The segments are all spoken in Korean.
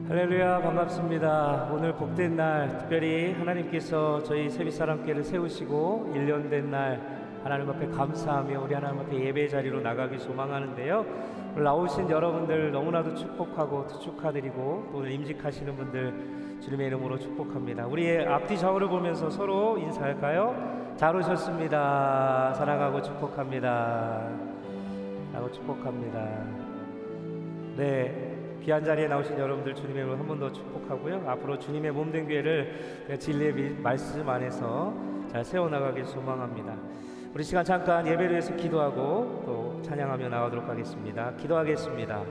할렐루야, 반갑습니다. 오늘 복된 날, 특별히 하나님께서 저희 세빛사람교회를 세우시고 1년 된 날 하나님 앞에 감사하며 우리 하나님 앞에 예배 자리로 나가기 소망하는데요. 오늘 나오신 여러분들 너무나도 축복하고 축하드리고 또 오늘 임직하시는 분들 주님의 이름으로 축복합니다. 우리의 앞뒤 좌우를 보면서 서로 인사할까요? 잘 오셨습니다. 사랑하고 축복합니다. 하고 축복합니다. 네, 귀한 자리에 나오신 여러분들 주님의 이름으로 한 번 더 축복하고요. 앞으로 주님의 몸된 교회를 진리의 말씀 안에서 잘 세워나가길 소망합니다. 우리 시간 잠깐 예배를 위해서 기도하고 또 찬양하며 나가도록 하겠습니다. 기도하겠습니다.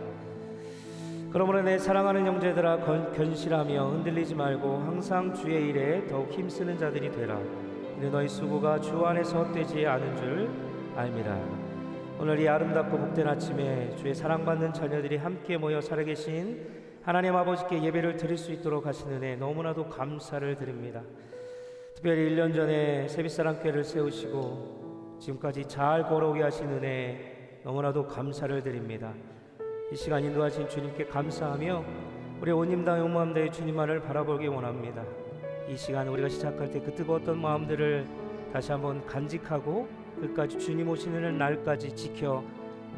그러므로 내 사랑하는 형제들아, 견실하며 흔들리지 말고 항상 주의 일에 더욱 힘쓰는 자들이 되라. 이는 너희 수고가 주 안에서 헛되지 않은 줄 알미라. 오늘 이 아름답고 복된 아침에 주의 사랑받는 자녀들이 함께 모여 살아계신 하나님 아버지께 예배를 드릴 수 있도록 하신 은혜 너무나도 감사를 드립니다. 특별히 1년 전에 세빛사랑교회를 세우시고 지금까지 잘 걸어오게 하신 은혜 너무나도 감사를 드립니다. 이 시간 인도하신 주님께 감사하며 우리 온님당 용마음대의 주님만을 바라보기 원합니다. 이 시간 우리가 시작할 때 그 뜨거웠던 마음들을 다시 한번 간직하고 끝까지 주님 오시는 날까지 지켜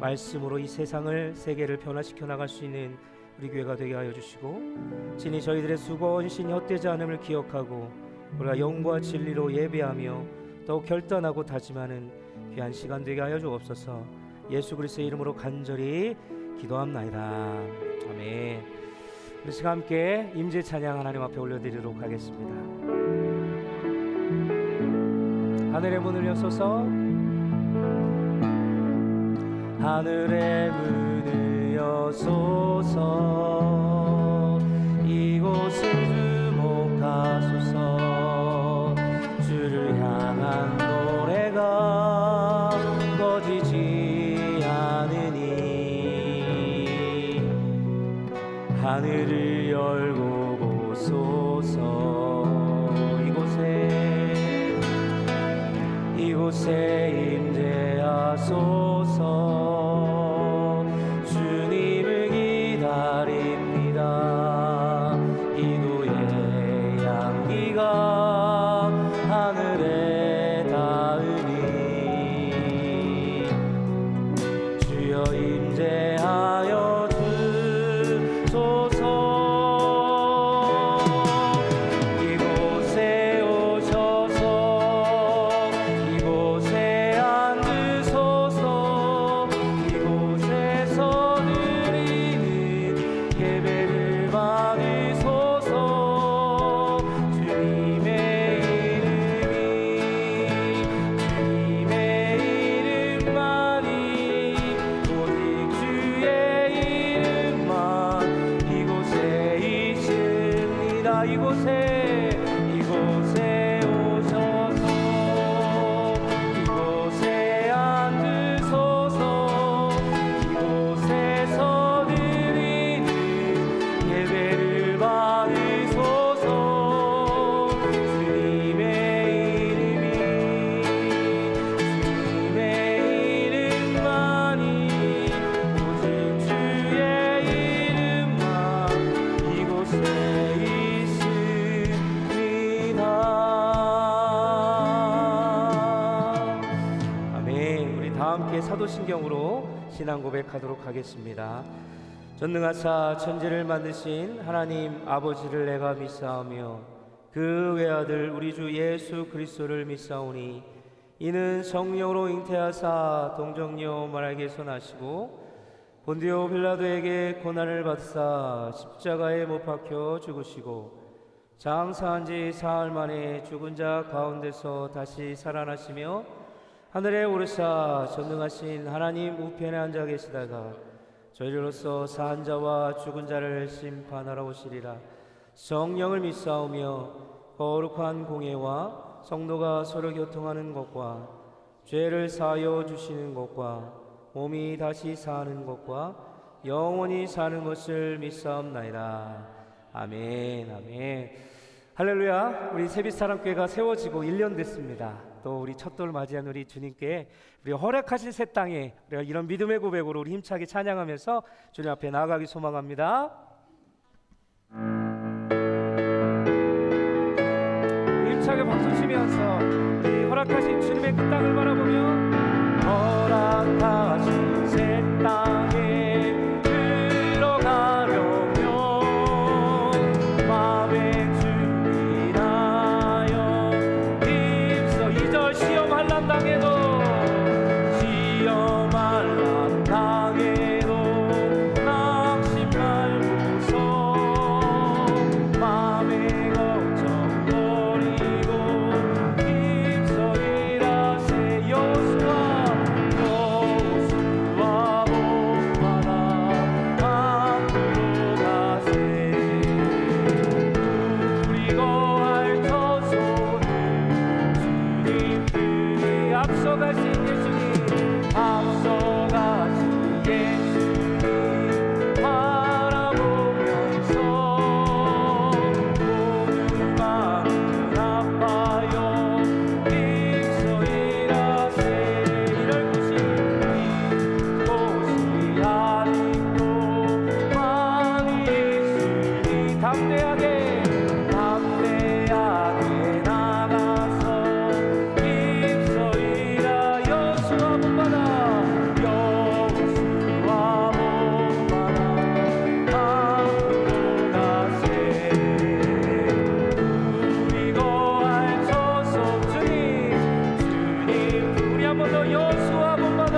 말씀으로 이 세상을, 세계를 변화시켜 나갈 수 있는 우리 교회가 되게 하여 주시고, 진히 저희들의 수고 헌신이 헛되지 않음을 기억하고 우리가 영과 진리로 예배하며 더욱 결단하고 다짐하는 귀한 시간 되게 하여 주옵소서. 예수 그리스도의 이름으로 간절히 기도합나이다. 아멘. 우리 시간 함께 임재 찬양 하나님 앞에 올려드리도록 하겠습니다. 하늘의 문을 여소서, 하늘의 문을 여소서, 이곳을 주목하소서. 주를 향한 노래가 꺼지지 않으니 하늘을 열고 보소서. 이곳에 임재하소서. 주님을 기다립니다. 기도의 향기가 하늘에 닿으니 주여 임재하여 주소서. 이곳에 오셔서 이곳에 앉으소서. 이곳에서 드리는 예배를 받으소서. 주님의 이름만이 오직 주의 이름만 이곳에 함께 사도신경으로 신앙 고백하도록 하겠습니다. 전능하사 천지를 만드신 하나님 아버지를 내가 믿사오며 그 외아들 우리 주 예수 그리스도를 믿사오니 이는 성령으로 잉태하사 동정녀 마리아에게서 나시고 본디오 빌라도에게 고난을 받사 십자가에 못 박혀 죽으시고 장사한 지 사흘 만에 죽은 자 가운데서 다시 살아나시며 하늘에 오르사 전능하신 하나님 우편에 앉아 계시다가 저희로서 산 자와 죽은 자를 심판하러 오시리라. 성령을 믿사오며 거룩한 공예와 성도가 서로 교통하는 것과 죄를 사하여 주시는 것과 몸이 다시 사는 것과 영원히 사는 것을 믿사옵나이다. 아멘. 아멘. 할렐루야. 우리 세빛사랑교회가 세워지고 1년 됐습니다. 또 우리 첫돌 맞이한 우리 주님께 우리 허락하신 새 땅에 우리가 이런 믿음의 고백으로 우리 힘차게 찬양하면서 주님 앞에 나아가기 소망합니다. 찬양하면서 우리 허락하신 주님의 그 땅을 바라보며 허락하신 새 땅에 들어가려면 마음의 준비하여 힘써 2절 시험할 난 당에도 시험할 난 당에도 낙심 말고서 마음의 걱정 버리고 힘써 일하세 여호수아 본받아 앞으로 가세 우리 거할 처소는 주님들이 앞서가신 예수님 앞서가신 예수님 바라보면서 오늘 마음은 아파요 힘써 일하세 이럴 곳이 아직도 많이 있으니 담대하게 나가서 힘써 일하 여호수아 본받아 앞으로 가세 우리 거할 처소 주님 우리 한 번 더 여호수아 본받아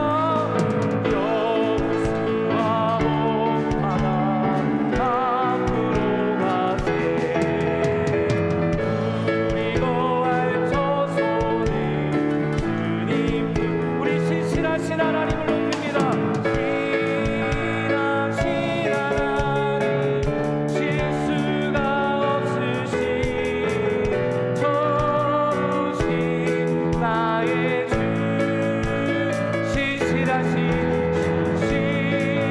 앞으로 가세 우리 거할 처소는 주님 우리 신실하신 하나님을 높입니다. 신하신 하나님 실수가 없으신 좋으신 나의 주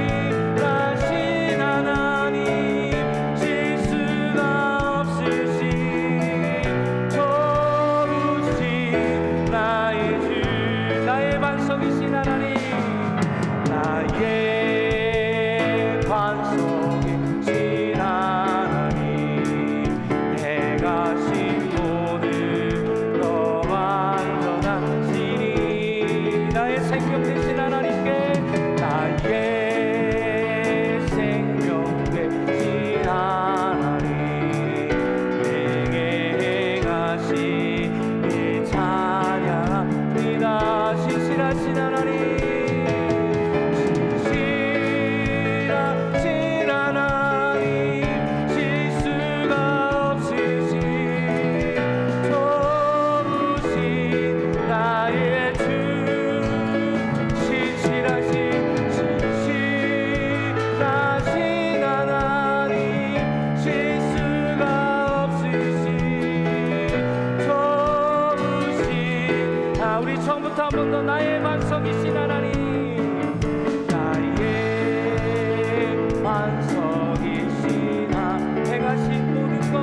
신실하신 하나님 실수가 없으신 좋으신 나의 주 나의 반석이신 하나님 나의 반석이신 하나님 내가 신고는 더 완전한 신이 나의 생명 되신 하나님께 나의 생명 되신 하나님 내게 행하신 이 찬양합니다. 신실하신 하나님 신실하신 하나님 실수가 없으신 좋으신 나의 주 신실하신 하나님 실수가 없으신 좋으신 우리 처음부터 한 번 더 나의 반석이신 하나님 나의 반석이신 행하신 모든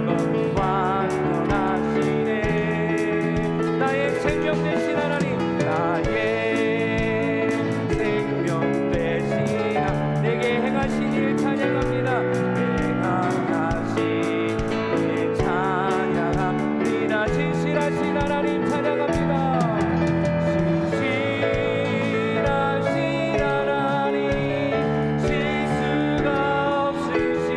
것 완전하시네 나의 생명 되신 하나님 나의 생명 되신 내게 행하신 일 찬양합니다. 행하신 일 찬양합니다. 신실하신 하나님 찬양합니다. 신실하신 하나님 실수가 없으신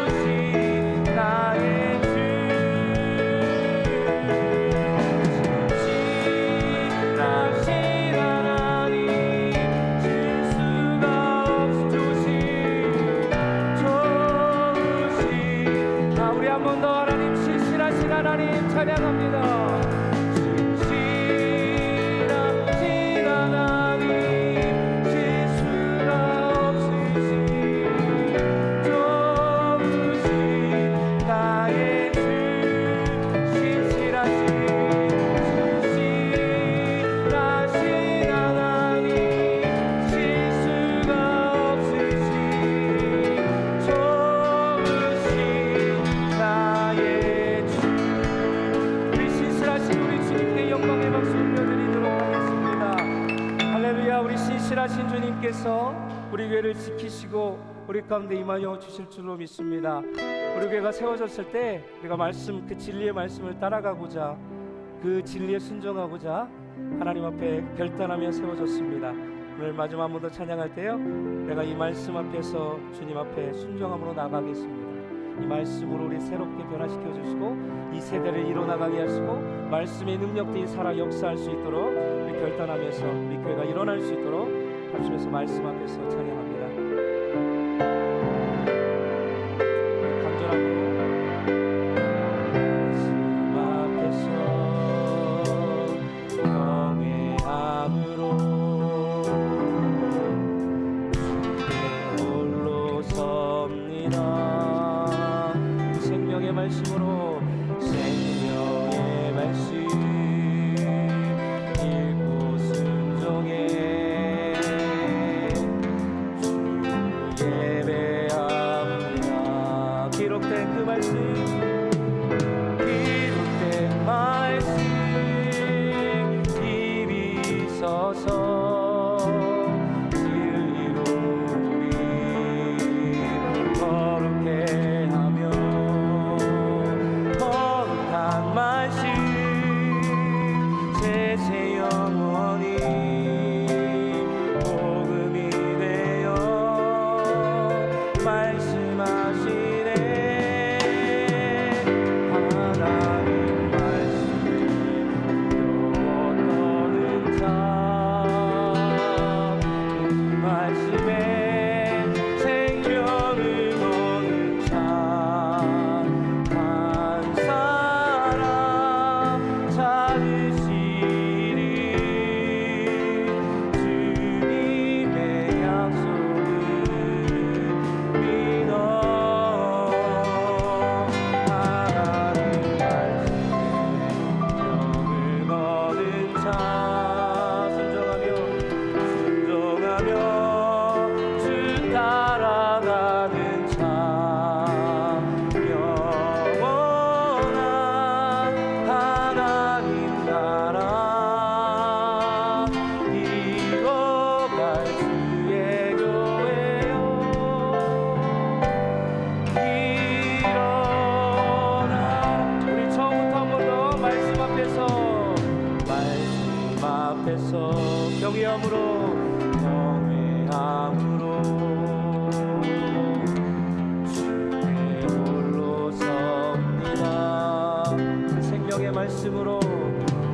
좋으신 나의 주 신실하신 하나님 실수가 없으신 좋으신 우리 한 번 더 하나님 신실하신 하나님 찬양합니다. 신실하신 하나님 실수가 없으신 좋으신 나의 주 신실하신 하나님 실수가 없으신 좋으신 나의 주 우리 신실하신 우리 주님께 영광의 박수 올려드리도록 하겠습니다. 할렐루야. 우리 신실하신 주님께서 우리 교회를 지키시고 우리 가운데 임하여 주실 줄로 믿습니다. 우리 교회가 세워졌을 때 우리가 말씀, 그 진리의 말씀을 따라가고자, 그 진리에 순종하고자 하나님 앞에 결단하며 세워졌습니다. 오늘 마지막 한 번 더 찬양할 때요, 내가 이 말씀 앞에서 주님 앞에 순종함으로 나가겠습니다. 이 말씀으로 우리 새롭게 변화시켜 주시고 이 세대를 이뤄나가게 하시고 말씀의 능력들이 살아 역사할 수 있도록 우리 결단하면서 우리 교회가 일어날 수 있도록 합심해서 말씀 앞에서 찬양합니다. 간절함으로 말씀 앞에서 경외함으로 주의 홀로 섭니다. 생명의 말씀으로, 생명의 말씀 읽고 순종해 주 예배합니다. 기록된 그 말씀, 기록된 말씀 입이 서서 진리로 우리 거룩해 하며 거룩한 말씀 세세 영원히 복음이 되어 말씀하시네. 하나님 말씀 영원토는 자 말씀에 생명을 거는 자 한 사람 찾으시리. 주님의 약속을 믿어 하나님 말씀에 생명을 거는 자 순종하며 주 따라가는 자 영원한 하나님 나라 이뤄갈 주의 교회요. 일어나 우리 처음부터 한 번 더 말씀 앞에서 경외함으로 주의 홀로 섭니다. 생명의 말씀으로,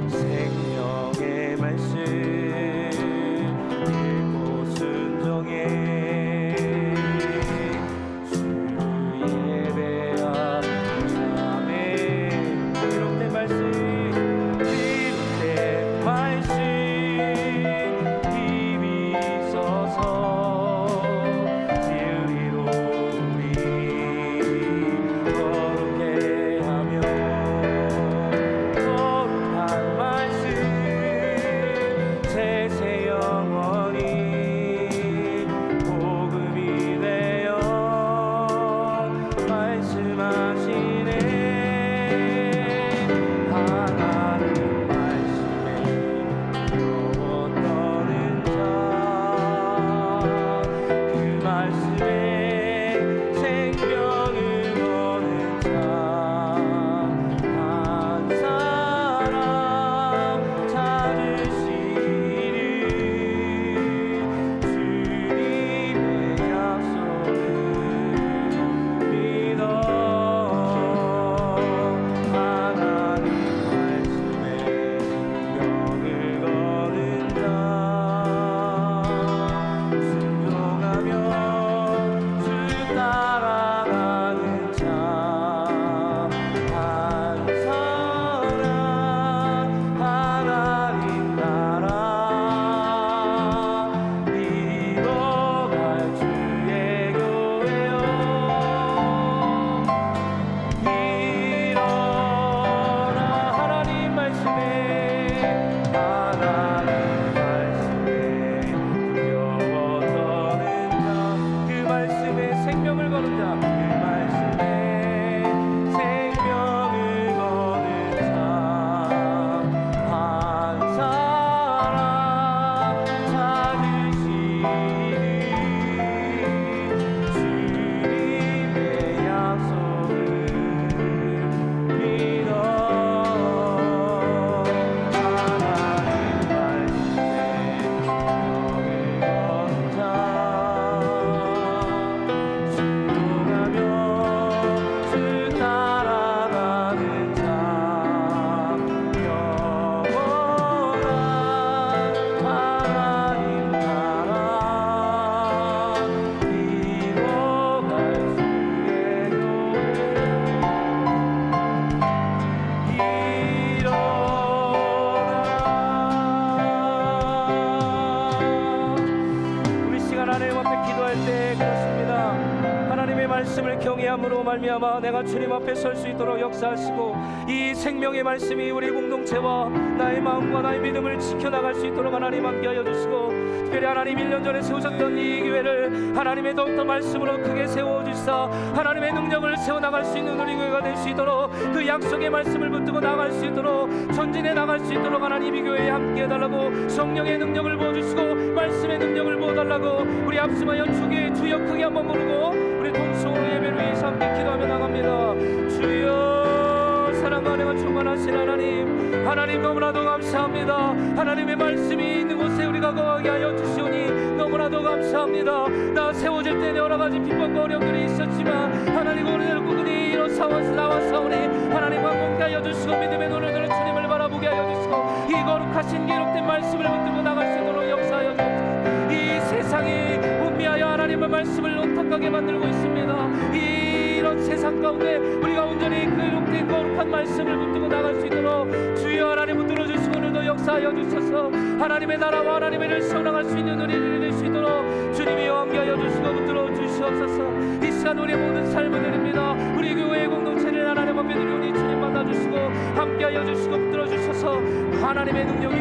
생명의 말씀 읽고 순종해 주 예배합니다. 아멘. 기록된 말씀, 기록된 말씀 입이 서서 기도할 때 그렇습니다. 하나님의 말씀을 경외함으로 말미암아 내가 주님 앞에 설 수 있도록 역사하시고 이 생명의 말씀이 우리 공동체와 나의 마음과 나의 믿음을 지켜나갈 수 있도록 하나님 함께하여 주시고, 특별히 하나님 1년 전에 세우셨던 이 교회를 하나님의 더욱더 말씀으로 크게 세워주시사 하나님의 능력을 세워나갈 수 있는 우리 교회가 될 수 있도록, 그 약속의 말씀을 붙들고 나갈 수 있도록, 전진해 나갈 수 있도록 하나님 이 교회에 함께해달라고, 성령의 능력을 부어주시고 말씀의 능력을 부어달라고 우리 앞서마여 주여 크게 한번 부르고 우리 동성으로 예배를 위해서 함께 기도하며 나갑니다. 주여, 사랑과 은혜가 충만하신 하나님 너무나도 감사합니다. 하나님의 말씀이 있는 곳에 우리가 거하게 하여 주시오니 너무나도 감사합니다. 나 세워질 때 여러 가지 핍박과 어려움들이 있었지만 하나님 오늘 꾸준히 일어서서 나와서오니 하나님 함께 하여 주시고 믿음의 눈을 들어 주님을 바라보게 하여 주시고 이 거룩하신 기록된 말씀을 붙들고 나갈 수 있도록 역사하여 주옵소서. 이 세상이 혼미하여 하나님의 말씀을 온탁하게 만들고 있습니다. 이런 세상 가운데 우리가 온전히 그 기록된 거룩한 말씀을 붙들고 나갈 수 있도록 주여 하나님 붙들어 주시고 오늘도 역사하여 주셔서 하나님의 나라와 하나님의 일을 세워나갈 수 있는 우리들이 될 수 있도록 주님이 함께하여 주시고 붙들어 주시옵소서. 이 시간 우리의 모든 삶을 드립니다. 우리 교회의 공동체를 하나님 앞에 드리오니 주님 만나주시고 함께하여 주시고 붙들어 주셔서 하나님의 능력이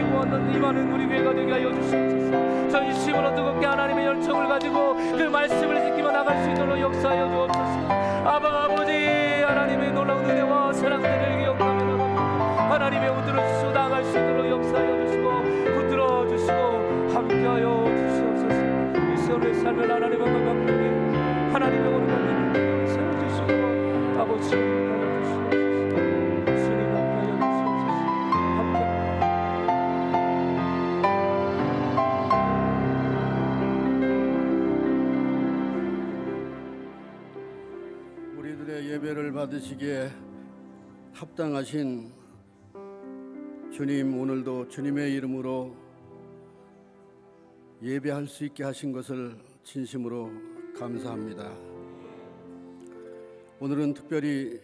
임하는 우리 교회가 되게 하여 주시옵소서. 전심으로 뜨겁게 하나님의 열정을 가지고 그 말씀을 지키며 나갈 수 있도록 역사하여 주옵소서. 아버지 하나님의 놀라운 은혜와 사랑들을 기억하며 나갑니다. 하나님의 붙들어 주시고 나갈 수 있도록 역사하여 주시고 붙들어 주시고 함께하여 주시옵소서. 이 시간의 삶을 하나님 앞에 맡기니 하나님의 오르는 일을 세워주시고 아버지 함께하여 주시옵소서. 주님 함께하여 주시옵소서. 우리들의 예배를 받으시기에 합당하신 주님, 오늘도 주님의 이름으로 예배할 수 있게 하신 것을 진심으로 감사합니다. 오늘은 특별히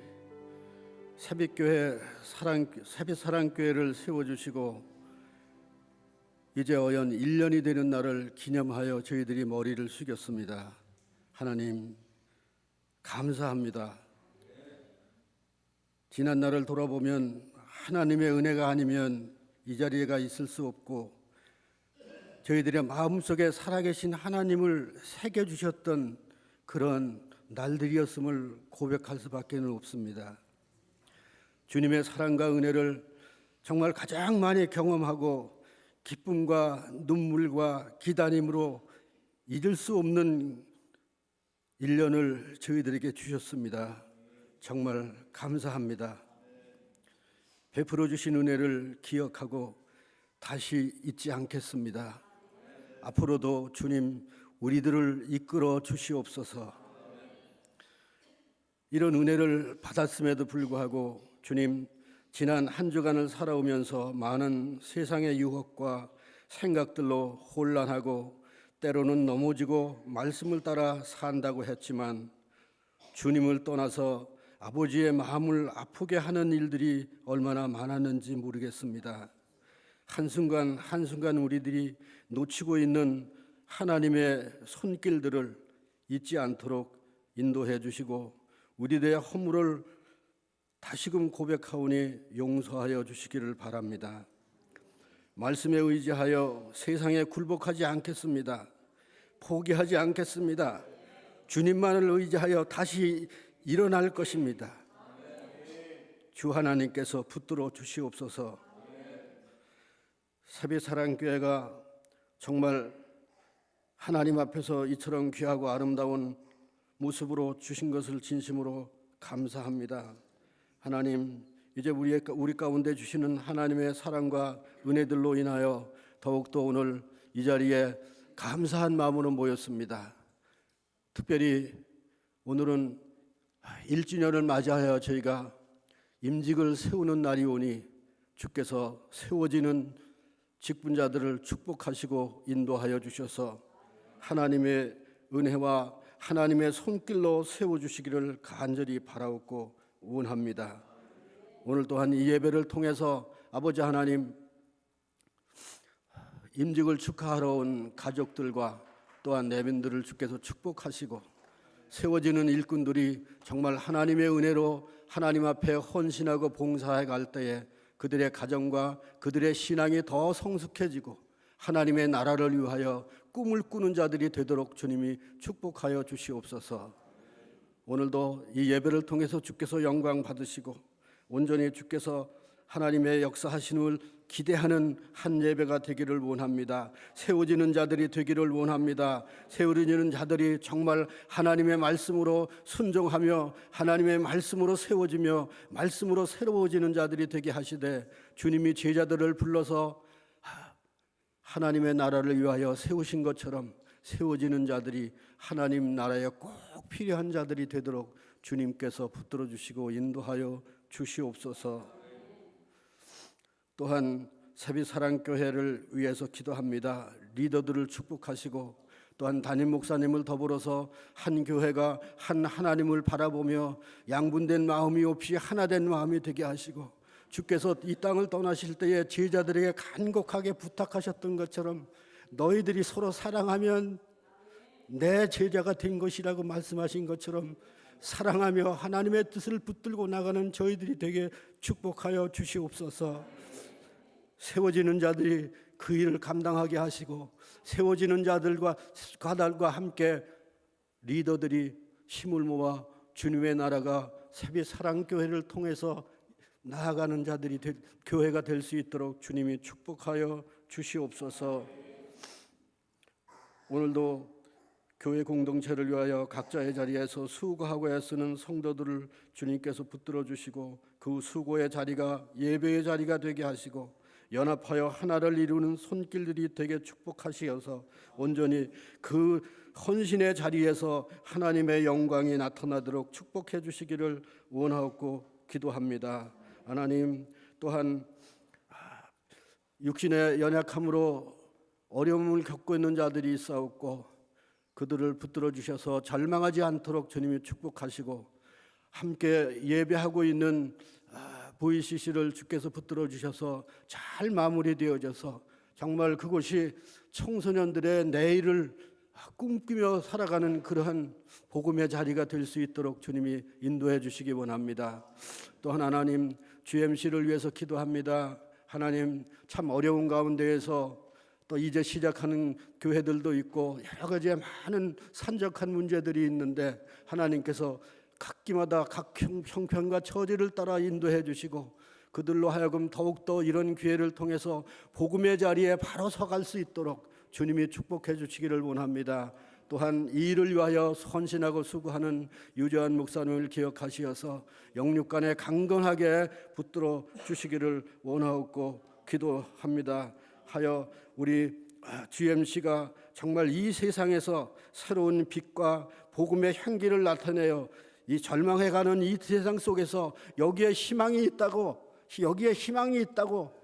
새벽사랑교회를 세워주시고 이제 어연 1년이 되는 날을 기념하여 저희들이 머리를 숙였습니다. 하나님 감사합니다. 지난 날을 돌아보면 하나님의 은혜가 아니면 이 자리에가 있을 수 없고 저희들의 마음속에 살아계신 하나님을 새겨주셨던 그런 날들이었음을 고백할 수밖에 없습니다. 주님의 사랑과 은혜를 정말 가장 많이 경험하고 기쁨과 눈물과 기다림으로 잊을 수 없는 1년을 저희들에게 주셨습니다. 정말 감사합니다. 베풀어 주신 은혜를 기억하고 다시 잊지 않겠습니다. 앞으로도 주님 우리들을 이끌어 주시옵소서. 이런 은혜를 받았음에도 불구하고 주님, 지난 한 주간을 살아오면서 많은 세상의 유혹과 생각들로 혼란하고 때로는 넘어지고 말씀을 따라 산다고 했지만 주님을 떠나서 아버지의 마음을 아프게 하는 일들이 얼마나 많았는지 모르겠습니다. 한순간 한순간 우리들이 놓치고 있는 하나님의 손길들을 잊지 않도록 인도해 주시고 우리들의 허물을 다시금 고백하오니 용서하여 주시기를 바랍니다. 말씀에 의지하여 세상에 굴복하지 않겠습니다. 포기하지 않겠습니다. 주님만을 의지하여 다시 일어날 것입니다. 주 하나님께서 붙들어 주시옵소서. 새벽사랑교회가 정말 하나님 앞에서 이처럼 귀하고 아름다운 모습으로 주신 것을 진심으로 감사합니다. 하나님, 이제 우리 가운데 주시는 하나님의 사랑과 은혜들로 인하여 더욱더 오늘 이 자리에 감사한 마음으로 모였습니다. 특별히 오늘은 1주년을 맞이하여 저희가 임직을 세우는 날이 오니 주께서 세워지는 직분자들을 축복하시고 인도하여 주셔서 하나님의 은혜와 하나님의 손길로 세워주시기를 간절히 바라옵고 원합니다. 오늘 또한 이 예배를 통해서 아버지 하나님, 임직을 축하하러 온 가족들과 또한 내빈들을 주께서 축복하시고 세워지는 일꾼들이 정말 하나님의 은혜로 하나님 앞에 헌신하고 봉사해 갈 때에 그들의 가정과 그들의 신앙이 더 성숙해지고 하나님의 나라를 위하여 꿈을 꾸는 자들이 되도록 주님이 축복하여 주시옵소서. 오늘도 이 예배를 통해서 주께서 영광 받으시고 온전히 주께서 하나님의 역사하심을 기대하는 한 예배가 되기를 원합니다. 세워지는 자들이 되기를 원합니다. 세워지는 자들이 정말 하나님의 말씀으로 순종하며 하나님의 말씀으로 세워지며 말씀으로 새로워지는 자들이 되게 하시되 주님이 제자들을 불러서 하나님의 나라를 위하여 세우신 것처럼 세워지는 자들이 하나님 나라에 꼭 필요한 자들이 되도록 주님께서 붙들어 주시고 인도하여 주시옵소서. 또한 세비사랑교회를 위해서 기도합니다. 리더들을 축복하시고 또한 담임 목사님을 더불어서 한 교회가 한 하나님을 바라보며 양분된 마음이 없이 하나된 마음이 되게 하시고 주께서 이 땅을 떠나실 때에 제자들에게 간곡하게 부탁하셨던 것처럼 너희들이 서로 사랑하면 내 제자가 된 것이라고 말씀하신 것처럼 사랑하며 하나님의 뜻을 붙들고 나가는 저희들이 되게 축복하여 주시옵소서. 세워지는 자들이 그 일을 감당하게 하시고 세워지는 자들과 가달과 리더들이 힘을 모아 주님의 나라가 세비사랑교회를 통해서 나아가는 자들이 교회가 될 수 있도록 주님이 축복하여 주시옵소서. 오늘도 교회 공동체를 위하여 각자의 자리에서 수고하고 애쓰는 성도들을 주님께서 붙들어 주시고 그 수고의 자리가 예배의 자리가 되게 하시고 연합하여 하나를 이루는 손길들이 되게 축복하시어서 온전히 그 헌신의 자리에서 하나님의 영광이 나타나도록 축복해 주시기를 원하옵고 기도합니다. 하나님, 또한 육신의 연약함으로 어려움을 겪고 있는 자들이 있사옵고 그들을 붙들어 주셔서 절망하지 않도록 주님이 축복하시고 함께 예배하고 있는 VCC를 주께서 붙들어 주셔서 잘 마무리되어져서 정말 그곳이 청소년들의 내일을 꿈꾸며 살아가는 그러한 복음의 자리가 될 수 있도록 주님이 인도해 주시기 원합니다. 또한 하나님, GMC를 위해서 기도합니다. 하나님, 참 어려운 가운데에서 또 이제 시작하는 교회들도 있고 여러 가지의 많은 산적한 문제들이 있는데 하나님께서 각기마다 각 형편과 처지를 따라 인도해 주시고 그들로 하여금 더욱더 이런 기회를 통해서 복음의 자리에 바로 서갈 수 있도록 주님이 축복해 주시기를 원합니다. 또한 이 일을 위하여 헌신하고 수고하는 유재환 목사님을 기억하시어서 영육간에 강건하게 붙들어 주시기를 원하옵고 기도합니다. 하여 우리 GMC가 정말 이 세상에서 새로운 빛과 복음의 향기를 나타내어 이 절망해가는 이 세상 속에서 여기에 희망이 있다고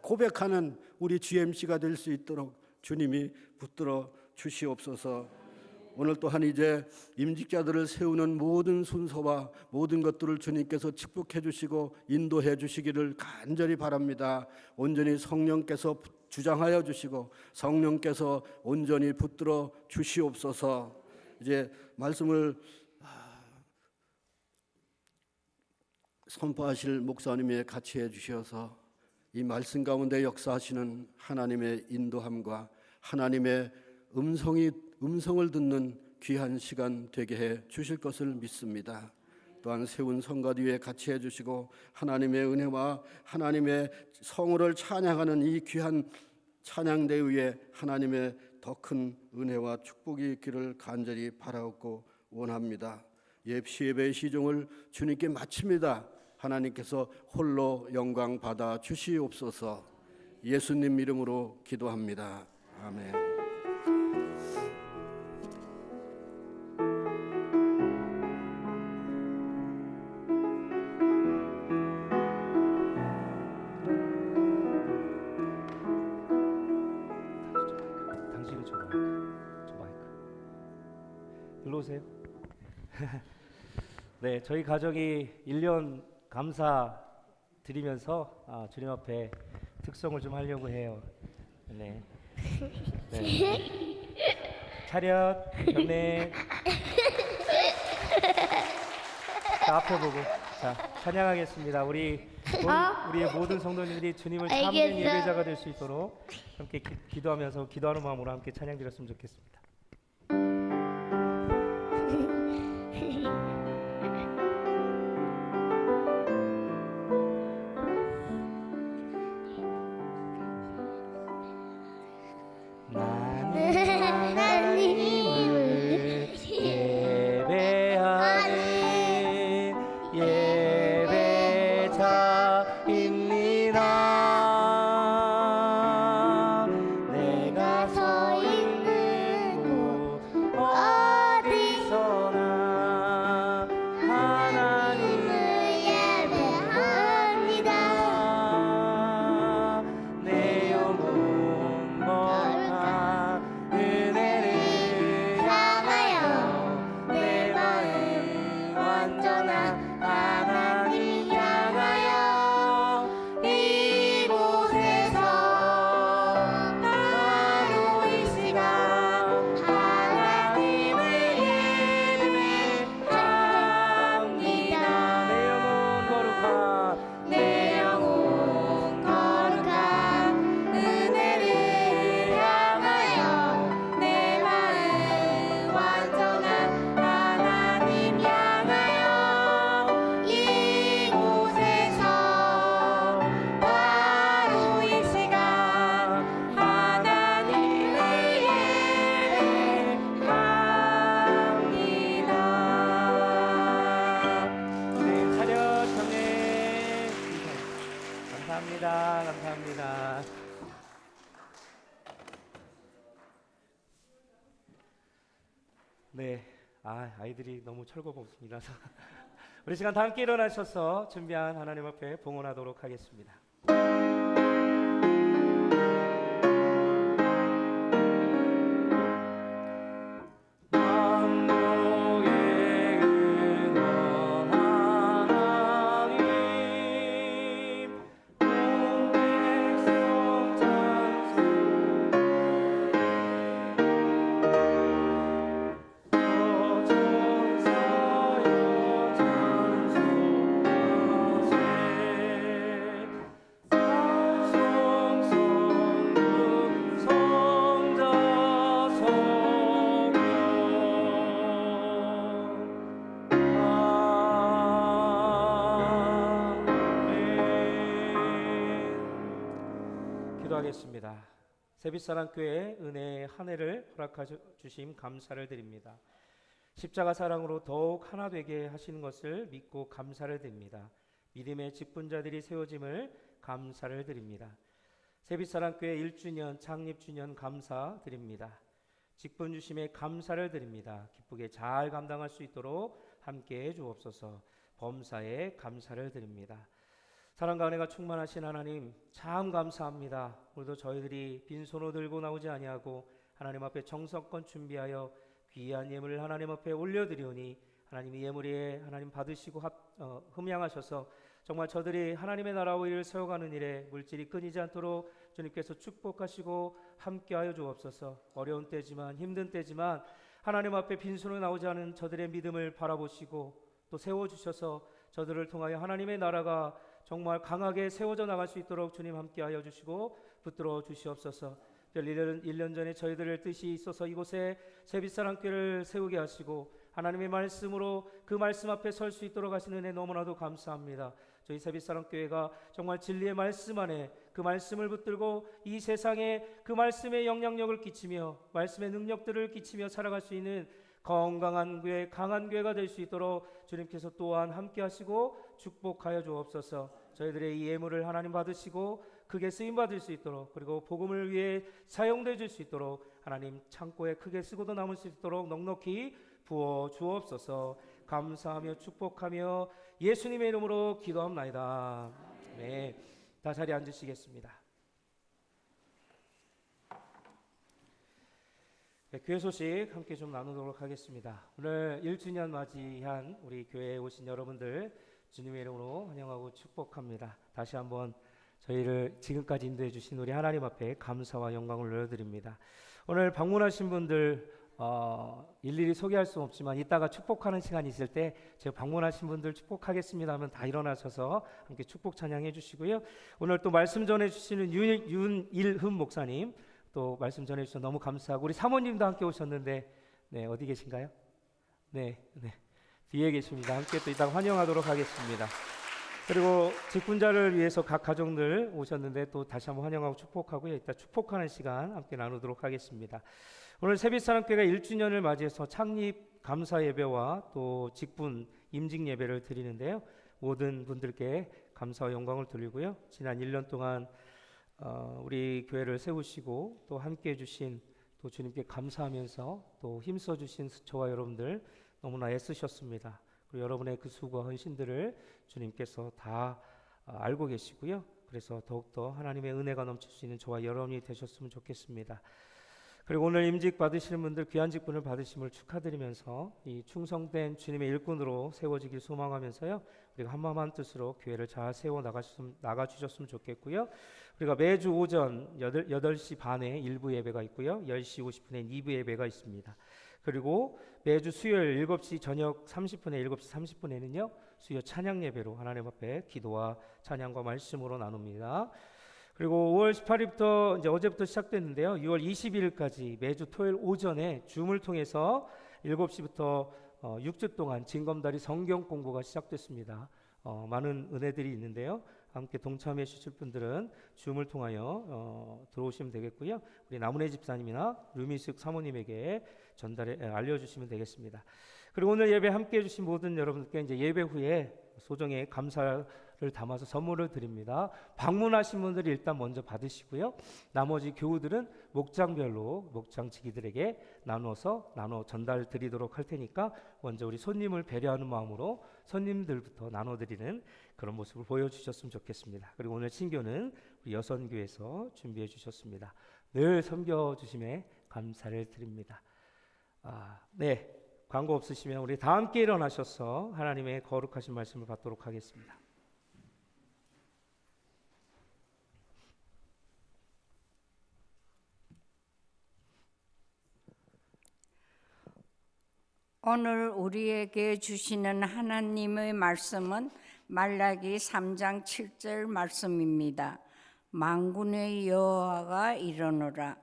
고백하는 우리 GMC가 될 수 있도록 주님이 붙들어 주시옵소서. 오늘 또한 이제 임직자들을 세우는 모든 순서와 모든 것들을 주님께서 축복해 주시고 인도해 주시기를 간절히 바랍니다. 온전히 성령께서 주장하여 주시고 성령께서 온전히 붙들어 주시옵소서. 이제 말씀을 선포하실 목사님이 같이 해주셔서 이 말씀 가운데 역사하시는 하나님의 인도함과 하나님의 음성을 듣는 귀한 시간 되게 해 주실 것을 믿습니다. 또한 세운 성가 뒤에 같이 해주시고 하나님의 은혜와 하나님의 성호를 찬양하는 이 귀한 찬양대 위에 하나님의 더 큰 은혜와 축복이 있기를 간절히 바라옵고 원합니다. 예배의 시종을 주님께 마칩니다. 하나님께서 홀로 영광 받아 주시옵소서. 예수님 이름으로 기도합니다. 아멘. 당신이 저 마이크. 일로 오세요. 네, 저희 가족이 1년 감사 드리면서 주님 앞에 특성을 좀 하려고 해요. 네. 네. 차렷 경례. 자, 앞에 보고 자 찬양하겠습니다. 우리의 모든 성도님들이 주님을 참는 알겠어. 예배자가 될 수 있도록 함께 기도하면서 기도하는 마음으로 함께 찬양 드렸으면 좋겠습니다. 나는 하나님을 예배하는 예배자입니다. 내가 서 있는 곳 어디서나 하나님을 예배합니다. 내 영혼 거룩한 은혜를 향하여 내 마음 완전한 하나님 향하여 이곳에서 바로 이 시간 하나님을 예배합니다. 내 영혼 거룩한 은혜를 향하여 내 마음 완전한 하나님 향하여 이곳에서 바로 이 시간 하나님을 예배합니다. 네, 차렷 경례. 감사합니다. 감사합니다. 네, 아이들이 너무 철거없습니다. 우리 시간 다 함께 일어나셔서 준비한 하나님 앞에 봉헌하도록 하겠습니다. 만국의 근원 하나님 온 백성 기도하겠습니다. 세빛사랑교회 은혜의 한 해를 허락하여 주심 감사를 드립니다. 십자가 사랑으로 더욱 하나 되게 하시는 것을 믿고 감사를 드립니다. 믿음의 직분자들이 세워짐을 감사를 드립니다. 세빛사랑교회 1주년 창립주년 감사드립니다. 직분 주심에 감사를 드립니다. 기쁘게 잘 감당할 수 있도록 함께해 주옵소서. 범사에 감사를 드립니다. 사랑과 은혜가 충만하신 하나님 참 감사합니다. 오늘도 저희들이 빈손으로 들고 나오지 아니하고 하나님 앞에 정성껏 준비하여 귀한 예물을 하나님 앞에 올려드리오니 하나님이 예물에 하나님 받으시고 흠양하셔서 정말 저들이 하나님의 나라와 일을 세워가는 일에 물질이 끊이지 않도록 주님께서 축복하시고 함께하여 주옵소서. 어려운 때지만 힘든 때지만 하나님 앞에 빈손으로 나오지 않은 저들의 믿음을 바라보시고 또 세워주셔서 저들을 통하여 하나님의 나라가 정말 강하게 세워져 나갈 수 있도록 주님 함께하여 주시고 붙들어 주시옵소서. 1년 전에 저희들의 뜻이 있어서 이곳에 세빛사랑교회를 세우게 하시고 하나님의 말씀으로 그 말씀 앞에 설 수 있도록 하시는 은혜 너무나도 감사합니다. 저희 세빛사랑교회가 정말 진리의 말씀 안에 그 말씀을 붙들고 이 세상에 그 말씀의 영향력을 끼치며 말씀의 능력들을 끼치며 살아갈 수 있는 건강한 교회, 강한 교회가 될 수 있도록 주님께서 또한 함께 하시고 축복하여 주옵소서. 저희들의 이 예물을 하나님 받으시고 크게 쓰임 받을 수 있도록, 그리고 복음을 위해 사용되어 줄 수 있도록 하나님 창고에 크게 쓰고도 남을 수 있도록 넉넉히 부어 주옵소서. 감사하며 축복하며 예수님의 이름으로 기도합나이다. 네, 다 자리에 앉으시겠습니다. 네, 교회 소식 함께 좀 나누도록 하겠습니다. 오늘 1주년 맞이한 우리 교회에 오신 여러분들 주님의 이름으로 환영하고 축복합니다. 다시 한번 저희를 지금까지 인도해 주신 우리 하나님 앞에 감사와 영광을 올려드립니다. 오늘 방문하신 분들 일일이 소개할 수 없지만 이따가 축복하는 시간이 있을 때 제가 방문하신 분들 축복하겠습니다 하면 다 일어나셔서 함께 축복 찬양해 주시고요. 오늘 또 말씀 전해 주시는 윤일흠 목사님 또 말씀 전해 주셔서 너무 감사하고 우리 사모님도 함께 오셨는데 네, 어디 계신가요? 네, 뒤에 계십니다. 함께 또 이따가 환영하도록 하겠습니다. 그리고 직분자를 위해서 각 가정들 오셨는데 또 다시 한번 환영하고 축복하고요. 이따 축복하는 시간 함께 나누도록 하겠습니다. 오늘 세빛사랑교회가 1주년을 맞이해서 창립 감사 예배와 또 직분 임직 예배를 드리는데요. 모든 분들께 감사와 영광을 돌리고요. 지난 1년 동안 우리 교회를 세우시고 또 함께해 주신 또 주님께 감사하면서 또 힘써 주신 저와 여러분들 너무나 애쓰셨습니다. 그리고 여러분의 그 수고와 헌신들을 주님께서 다 알고 계시고요. 그래서 더욱더 하나님의 은혜가 넘칠 수 있는 저와 여러분이 되셨으면 좋겠습니다. 그리고 오늘 임직 받으시는 분들 귀한 직분을 받으심을 축하드리면서 이 충성된 주님의 일꾼으로 세워지길 소망하면서요. 우리가 한마음 한뜻으로 교회를 잘 세워 나가주셨으면 좋겠고요. 우리가 매주 오전 8시 반에 1부 예배가 있고요. 10시 50분에 2부 예배가 있습니다. 그리고 매주 수요일 7시 저녁 30분에 7시 30분에는요. 수요 찬양 예배로 하나님 앞에 기도와 찬양과 말씀으로 나눕니다. 그리고 5월 18일부터 이제 어제부터 시작됐는데요. 6월 22일까지 매주 토요일 오전에 줌을 통해서 7시부터 6주 동안 징검다리 성경 공부가 시작됐습니다. 많은 은혜들이 있는데요. 함께 동참해 주실 분들은 줌을 통하여 들어오시면 되겠고요. 우리 나문혜 집사님이나 류미숙 사모님에게 알려주시면 되겠습니다. 그리고 오늘 예배 함께 해주신 모든 여러분들께 이제 예배 후에 소정의 감사를 담아서 선물을 드립니다. 방문하신 분들이 일단 먼저 받으시고요. 나머지 교우들은 목장별로 목장지기들에게 나눠 전달 드리도록 할 테니까 먼저 우리 손님을 배려하는 마음으로 손님들부터 나눠드리는 그런 모습을 보여주셨으면 좋겠습니다. 그리고 오늘 친교는 우리 여선교에서 준비해 주셨습니다. 늘 섬겨주심에 감사를 드립니다. 네, 광고 없으시면 우리 다 함께 일어나셔서 하나님의 거룩하신 말씀을 받도록 하겠습니다. 오늘 우리에게 주시는 하나님의 말씀은 말라기 3장 7절 말씀입니다. 만군의 여호와가 이르노라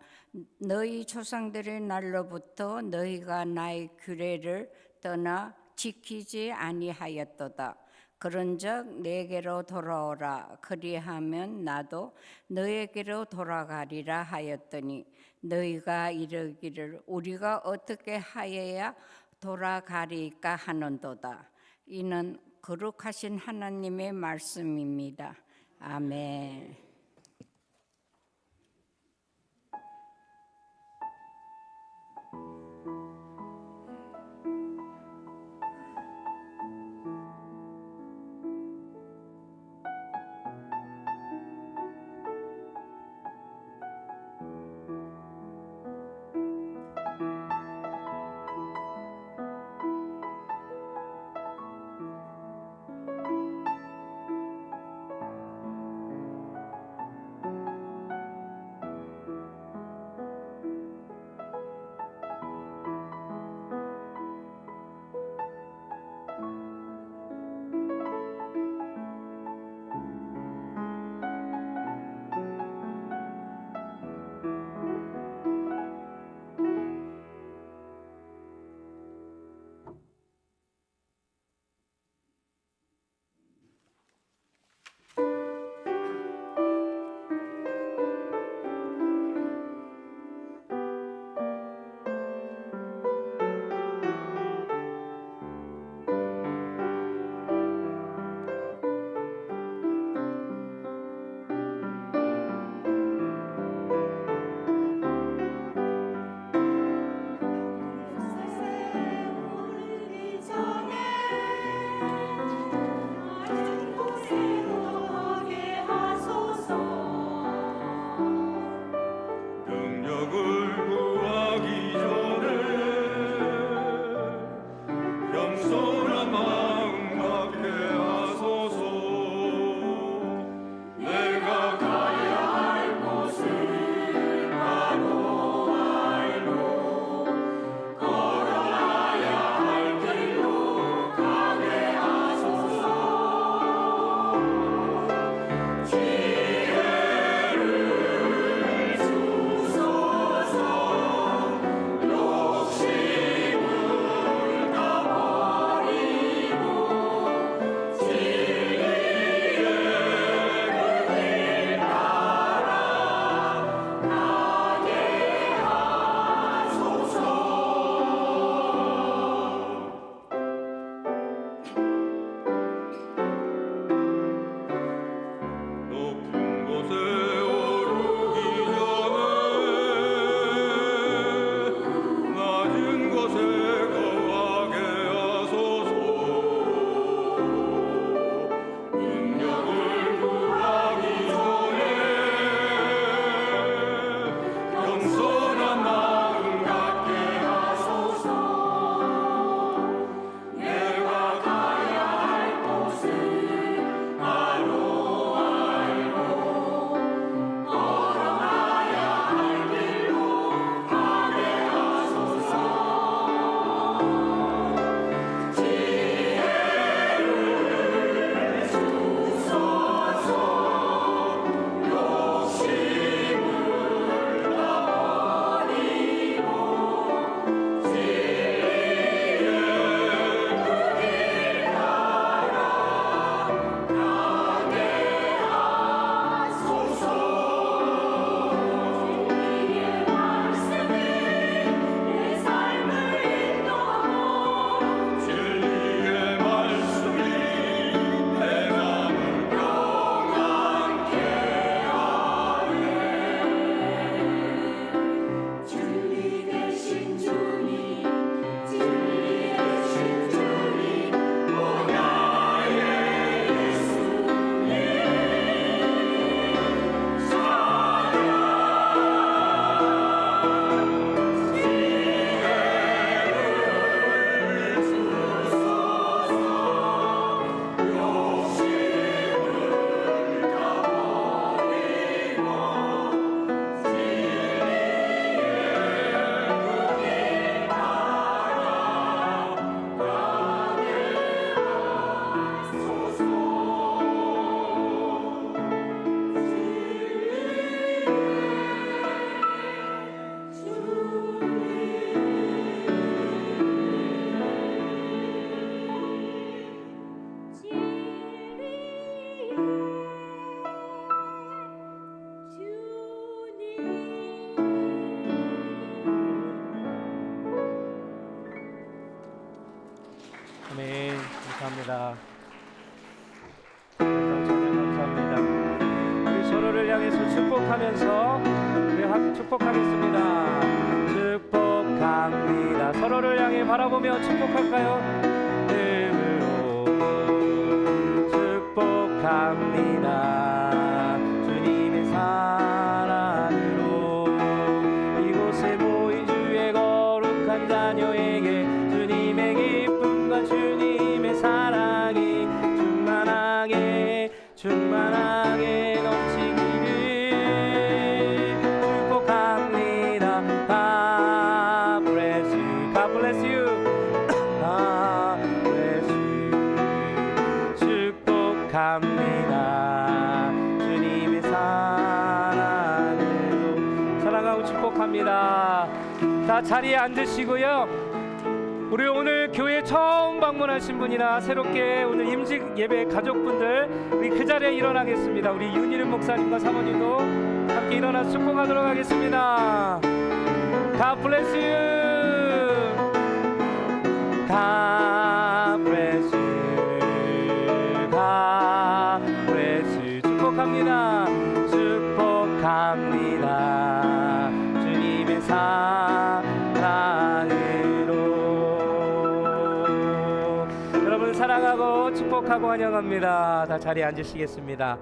너희 조상들의 날로부터 너희가 나의 규례를 떠나 지키지 아니하였도다. 그런즉 내게로 돌아오라 그리하면 나도 너에게로 돌아가리라 하였더니 너희가 이르기를 우리가 어떻게 하여야 돌아가리까 하는도다. 이는 거룩하신 하나님의 말씀입니다. 아멘. 감사합니다. 감사합니다. 우리 서로를 향해서 축복하면서 우리 축복하겠습니다. 축복합니다. 서로를 향해 바라보며 축복할까요? 축복합니다. 주님의 사랑으로 이곳에 모인 주의 거룩한 자녀에게 주님의 기쁨과 주님의 사랑이 충만하게 넘치기를 축복합니다. God bless you. God bless you. God bless you. 축복합니다. 주님의 사랑으로 사랑하고 축복합니다. 다 자리에 앉으시고요. 우리 오늘 교회 처음 방문하신 분이나 새롭게 오늘 임직 예배 가족분들 우리 그 자리에 일어나겠습니다. 우리 윤희름 목사님과 사모님도 함께 일어나서 축복하도록 하겠습니다. God bless you. God bless you. God bless you. 축복합니다. 축복합니다. 주님의 사랑으로 여러분 사랑하고 축복하고 환영합니다. 다 자리에 앉으시겠습니다.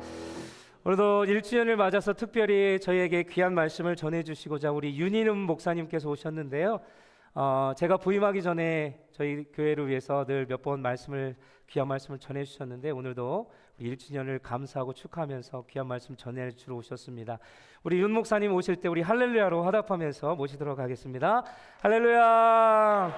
오늘도 1주년을 맞아서 특별히 저희에게 귀한 말씀을 전해주시고자 우리 윤희름 목사님께서 오셨는데요. 제가 부임하기 전에 저희 교회를 위해서 늘 몇 번 귀한 말씀을 전해주셨는데 오늘도 우리 1주년을 감사하고 축하하면서 귀한 말씀 전해주러 오셨습니다. 우리 윤 목사님 오실 때 우리 할렐루야로 화답하면서 모시도록 하겠습니다. 할렐루야.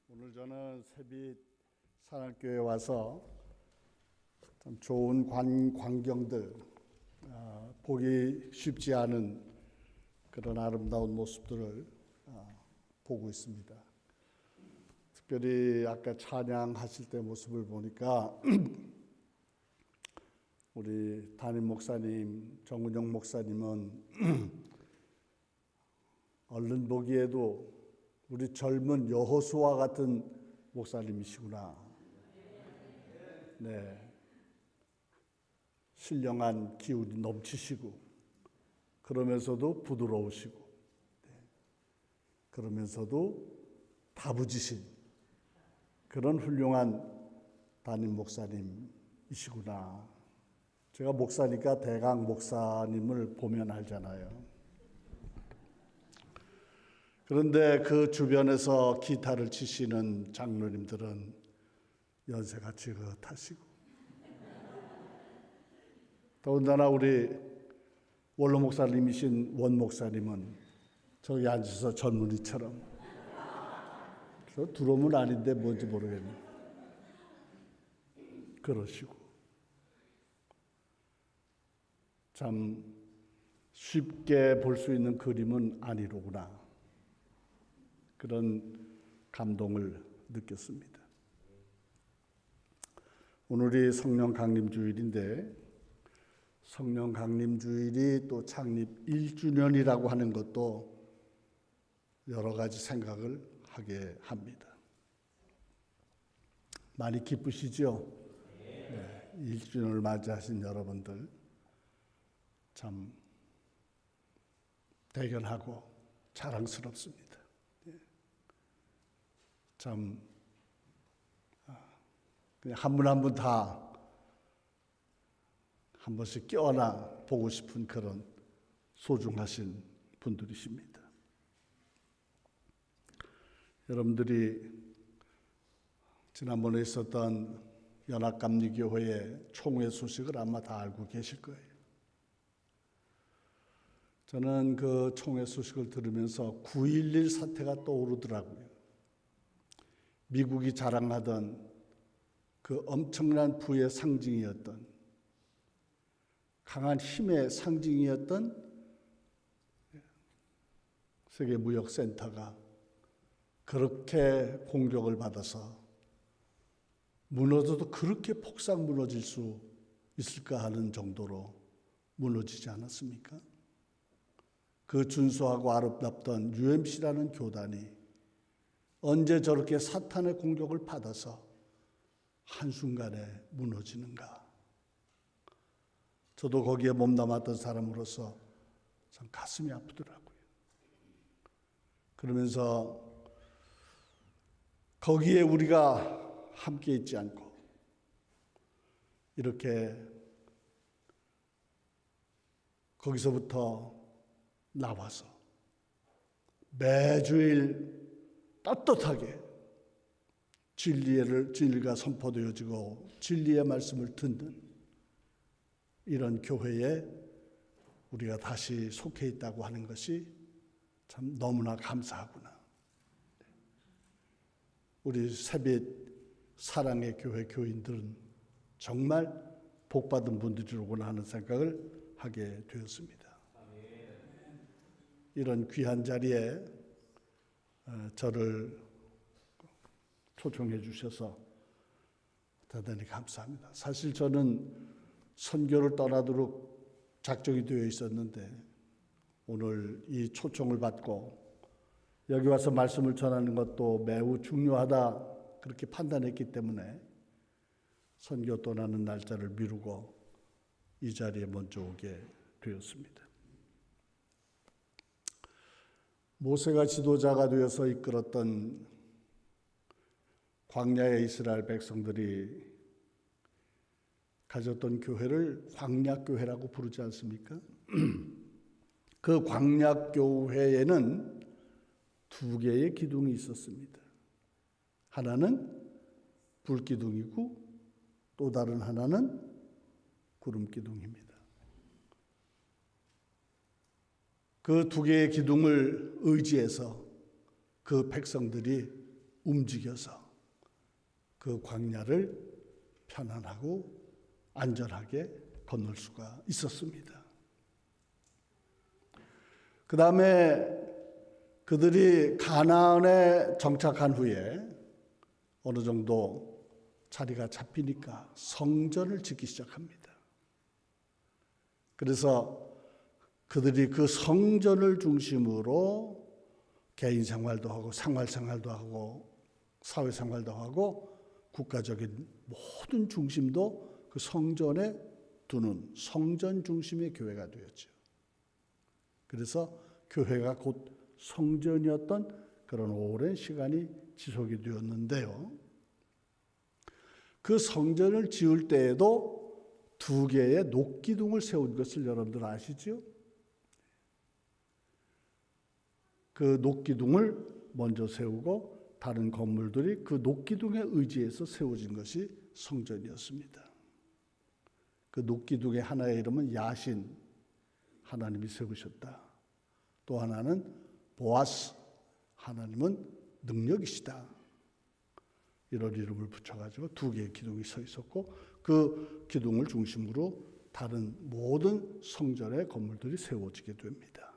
오늘 저는 새빛 사랑교회에 와서 참 좋은 광경들, 보기 쉽지 않은 그런 아름다운 모습들을 보고 있습니다. 특별히 아까 찬양하실 때 모습을 보니까 우리 담임 목사님, 정은영 목사님은 얼른 보기에도 우리 젊은 여호수아 같은 목사님이시구나. 네, 신령한 기운이 넘치시고 그러면서도 부드러우시고 그러면서도 다부지신 그런 훌륭한 담임 목사님이시구나. 제가 목사니까 대강 목사님을 보면 알잖아요. 그런데 그 주변에서 기타를 치시는 장로님들은 연세가 지긋하시고 더군다나 우리 원로 목사님이신 원 목사님은 저기 앉아서 전문의처럼 저 두려움은 아닌데 뭔지 모르겠네. 그러시고 참 쉽게 볼 수 있는 그림은 아니로구나. 그런 감동을 느꼈습니다. 오늘이 성령 강림 주일인데 성령 강림 주일이 또 창립 1주년이라고 하는 것도 여러 가지 생각을 하게 합니다. 많이 기쁘시죠? 네, 1주년을 맞이하신 여러분들 참 대견하고 자랑스럽습니다. 참 그냥 한 분 한 분 다 한 번씩 껴안아 보고 싶은 그런 소중하신 분들이십니다. 여러분들이 지난번에 있었던 연합감리교회의 총회 소식을 아마 다 알고 계실 거예요. 저는 그 총회 소식을 들으면서 9.11 사태가 떠오르더라고요. 미국이 자랑하던 그 엄청난 부의 상징이었던 강한 힘의 상징이었던 세계무역센터가 그렇게 공격을 받아서 무너져도 그렇게 폭삭 무너질 수 있을까 하는 정도로 무너지지 않았습니까? 그 준수하고 아름답던 UMC라는 교단이 언제 저렇게 사탄의 공격을 받아서 한순간에 무너지는가? 저도 거기에 몸담았던 사람으로서 참 가슴이 아프더라고요. 그러면서 거기에 우리가 함께 있지 않고 이렇게 거기서부터 나와서 매주일 떳떳하게 진리가 선포되어지고 진리의 말씀을 듣는 이런 교회에 우리가 다시 속해 있다고 하는 것이 참 너무나 감사하구나. 우리 세빛 사랑의 교회 교인들은 정말 복받은 분들이로구나 하는 생각을 하게 되었습니다. 이런 귀한 자리에 저를 초청해 주셔서 대단히 감사합니다. 사실 저는 선교를 떠나도록 작정이 되어 있었는데 오늘 이 초청을 받고 여기 와서 말씀을 전하는 것도 매우 중요하다 그렇게 판단했기 때문에 선교 떠나는 날짜를 미루고 이 자리에 먼저 오게 되었습니다. 모세가 지도자가 되어서 이끌었던 광야의 이스라엘 백성들이 가졌던 교회를 광야교회라고 부르지 않습니까? 그 광야교회에는 두 개의 기둥이 있었습니다. 하나는 불기둥이고 또 다른 하나는 구름기둥입니다. 그 두 개의 기둥을 의지해서 그 백성들이 움직여서 그 광야를 편안하고 안전하게 건널 수가 있었습니다. 그 다음에 그들이 가나안에 정착한 후에 어느 정도 자리가 잡히니까 성전을 짓기 시작합니다. 그래서 그들이 그 성전을 중심으로 개인 생활도 하고 생활도 하고 사회생활도 하고 국가적인 모든 중심도 그 성전에 두는 성전 중심의 교회가 되었죠. 그래서 교회가 곧 성전이었던 그런 오랜 시간이 지속이 되었는데요. 그 성전을 지을 때에도 두 개의 녹기둥을 세운 것을 여러분들 아시죠? 그 녹기둥을 먼저 세우고 다른 건물들이 그 녹기둥에 의지해서 세워진 것이 성전이었습니다. 그 녹기둥의 하나의 이름은 야신, 하나님이 세우셨다. 또 하나는 보아스, 하나님은 능력이시다. 이런 이름을 붙여가지고 두 개의 기둥이 서 있었고 그 기둥을 중심으로 다른 모든 성전의 건물들이 세워지게 됩니다.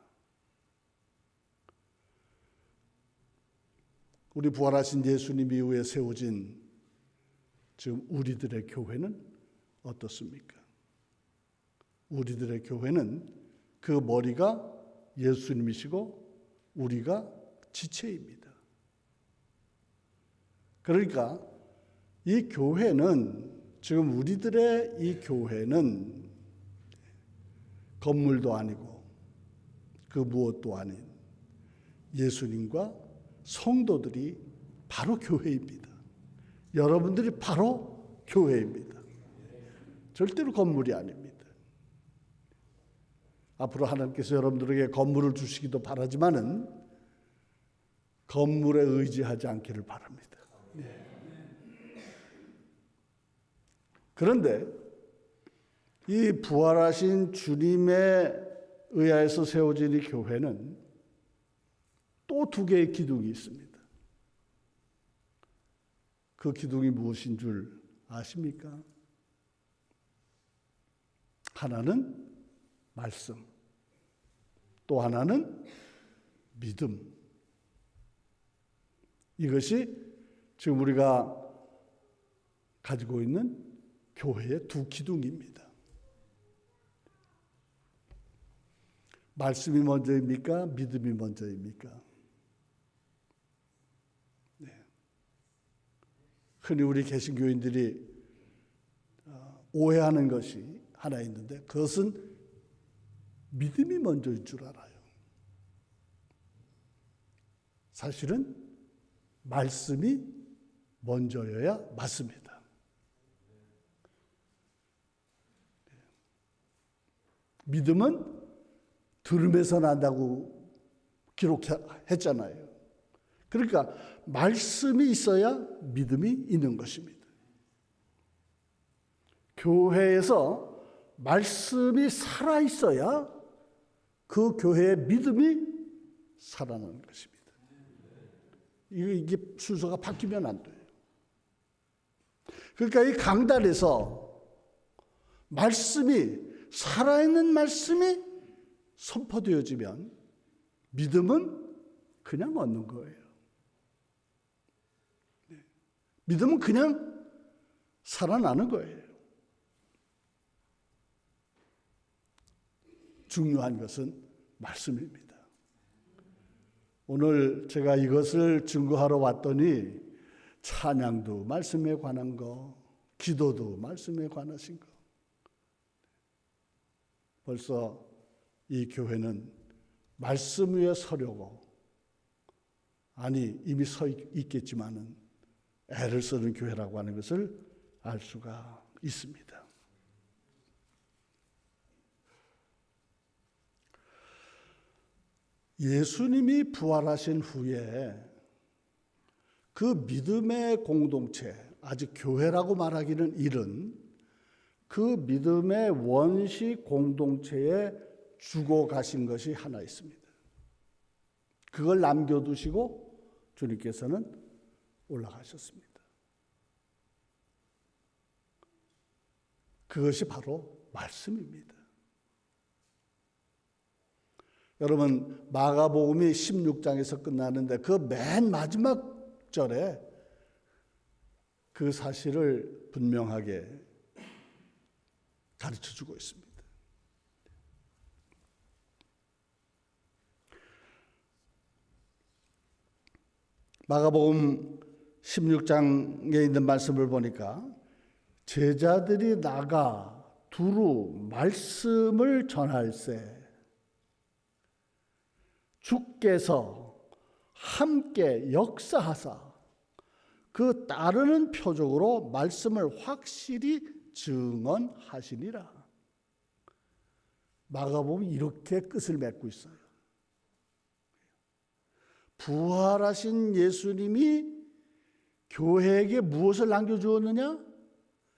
우리 부활하신 예수님 이후에 세워진 지금 우리들의 교회는 어떻습니까? 우리들의 교회는 그 머리가 예수님이시고 우리가 지체입니다. 그러니까 이 교회는 지금 우리들의 이 교회는 건물도 아니고 그 무엇도 아닌 예수님과 성도들이 바로 교회입니다. 여러분들이 바로 교회입니다. 절대로 건물이 아닙니다. 앞으로 하나님께서 여러분들에게 건물을 주시기도 바라지만은 건물에 의지하지 않기를 바랍니다. 그런데 이 부활하신 주님에 의하여서 세워진 이 교회는 또 두 개의 기둥이 있습니다. 그 기둥이 무엇인 줄 아십니까? 하나는 말씀, 또 하나는 믿음. 이것이 지금 우리가 가지고 있는 교회의 두 기둥입니다. 말씀이 먼저입니까? 믿음이 먼저입니까? 네. 흔히 우리 개신교인들이 오해하는 것이 하나 있는데 그것은 믿음이 먼저일 줄 알아요. 사실은 말씀이 먼저여야 맞습니다. 믿음은 들음에서 난다고 기록했잖아요. 그러니까 말씀이 있어야 믿음이 있는 것입니다. 교회에서 말씀이 살아있어야 그 교회의 믿음이 살아나는 것입니다. 이게 순서가 바뀌면 안 돼요. 그러니까 이 강단에서 말씀이 살아있는 말씀이 선포되어지면 믿음은 그냥 얻는 거예요. 믿음은 그냥 살아나는 거예요. 중요한 것은 말씀입니다. 오늘 제가 이것을 증거하러 왔더니 찬양도 말씀에 관한 거, 기도도 말씀에 관하신 거. 벌써 이 교회는 말씀 위에 서려고, 아니 이미 서 있겠지만은 애를 쓰는 교회라고 하는 것을 알 수가 있습니다. 예수님이 부활하신 후에 그 믿음의 공동체, 아직 교회라고 말하기는 이른 그 믿음의 원시 공동체에 주고 가신 것이 하나 있습니다. 그걸 남겨두시고 주님께서는 올라가셨습니다. 그것이 바로 말씀입니다. 여러분, 마가복음이 16장에서 끝나는데 그 맨 마지막 절에 그 사실을 분명하게 가르쳐주고 있습니다. 마가복음 16장에 있는 말씀을 보니까 제자들이 나가 두루 말씀을 전할세 주께서 함께 역사하사 그 따르는 표적으로 말씀을 확실히 증언하시니라. 마가복음이 이렇게 끝을 맺고 있어요. 부활하신 예수님이 교회에게 무엇을 남겨주었느냐?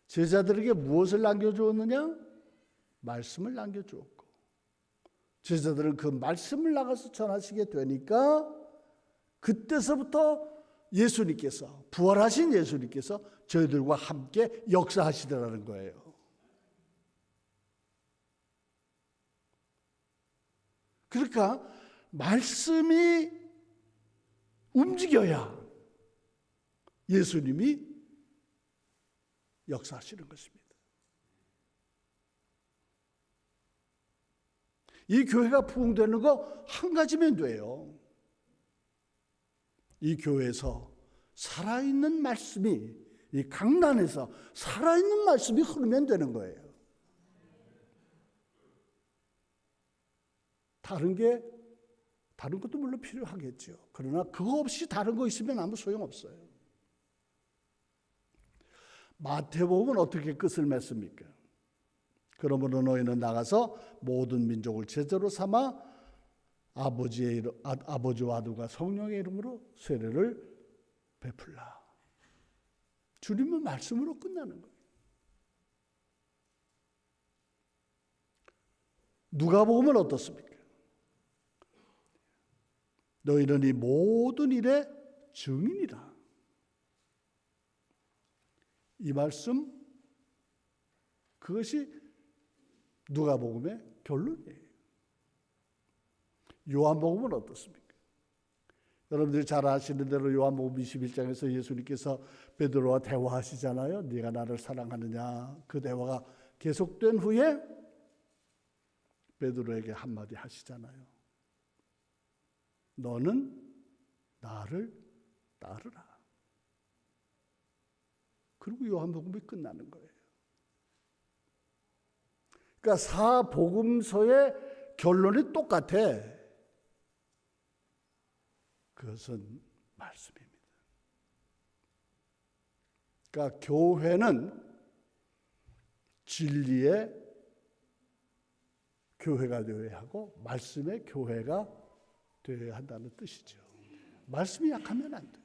제자들에게 무엇을 남겨주었느냐? 말씀을 남겨주었고, 제자들은 그 말씀을 나가서 전하시게 되니까 그때서부터 예수님께서, 부활하신 예수님께서 저희들과 함께 역사하시더라는 거예요. 그러니까 말씀이 움직여야 예수님이 역사하시는 것입니다. 이 교회가 부흥되는 거 한 가지면 돼요. 이 교회에서 살아있는 말씀이, 이 강단에서 살아있는 말씀이 흐르면 되는 거예요. 다른 것도 물론 필요하겠죠. 그러나 그거 없이 다른 거 있으면 아무 소용없어요. 마태복음은 어떻게 끝을 맺습니까? 그러므로 너희는 나가서 모든 민족을 제자로 삼아 아버지와 아들과 성령의 이름으로 세례를 베풀라. 주님은 말씀으로 끝나는 거예요. 누가복음은 어떻습니까? 너희는 이 모든 일의 증인이라. 이 말씀, 그것이 누가복음의 결론이에요. 요한복음은 어떻습니까? 여러분들이 잘 아시는 대로 요한복음 21장에서 예수님께서 베드로와 대화하시잖아요. 네가 나를 사랑하느냐. 그 대화가 계속된 후에 베드로에게 한마디 하시잖아요. 너는 나를 따르라. 그리고 요한복음이 끝나는 거예요. 그러니까 사복음서의 결론이 똑같아. 그것은 말씀입니다. 그러니까 교회는 진리의 교회가 되어야 하고 말씀의 교회가 되어야 한다는 뜻이죠. 말씀이 약하면 안 돼요.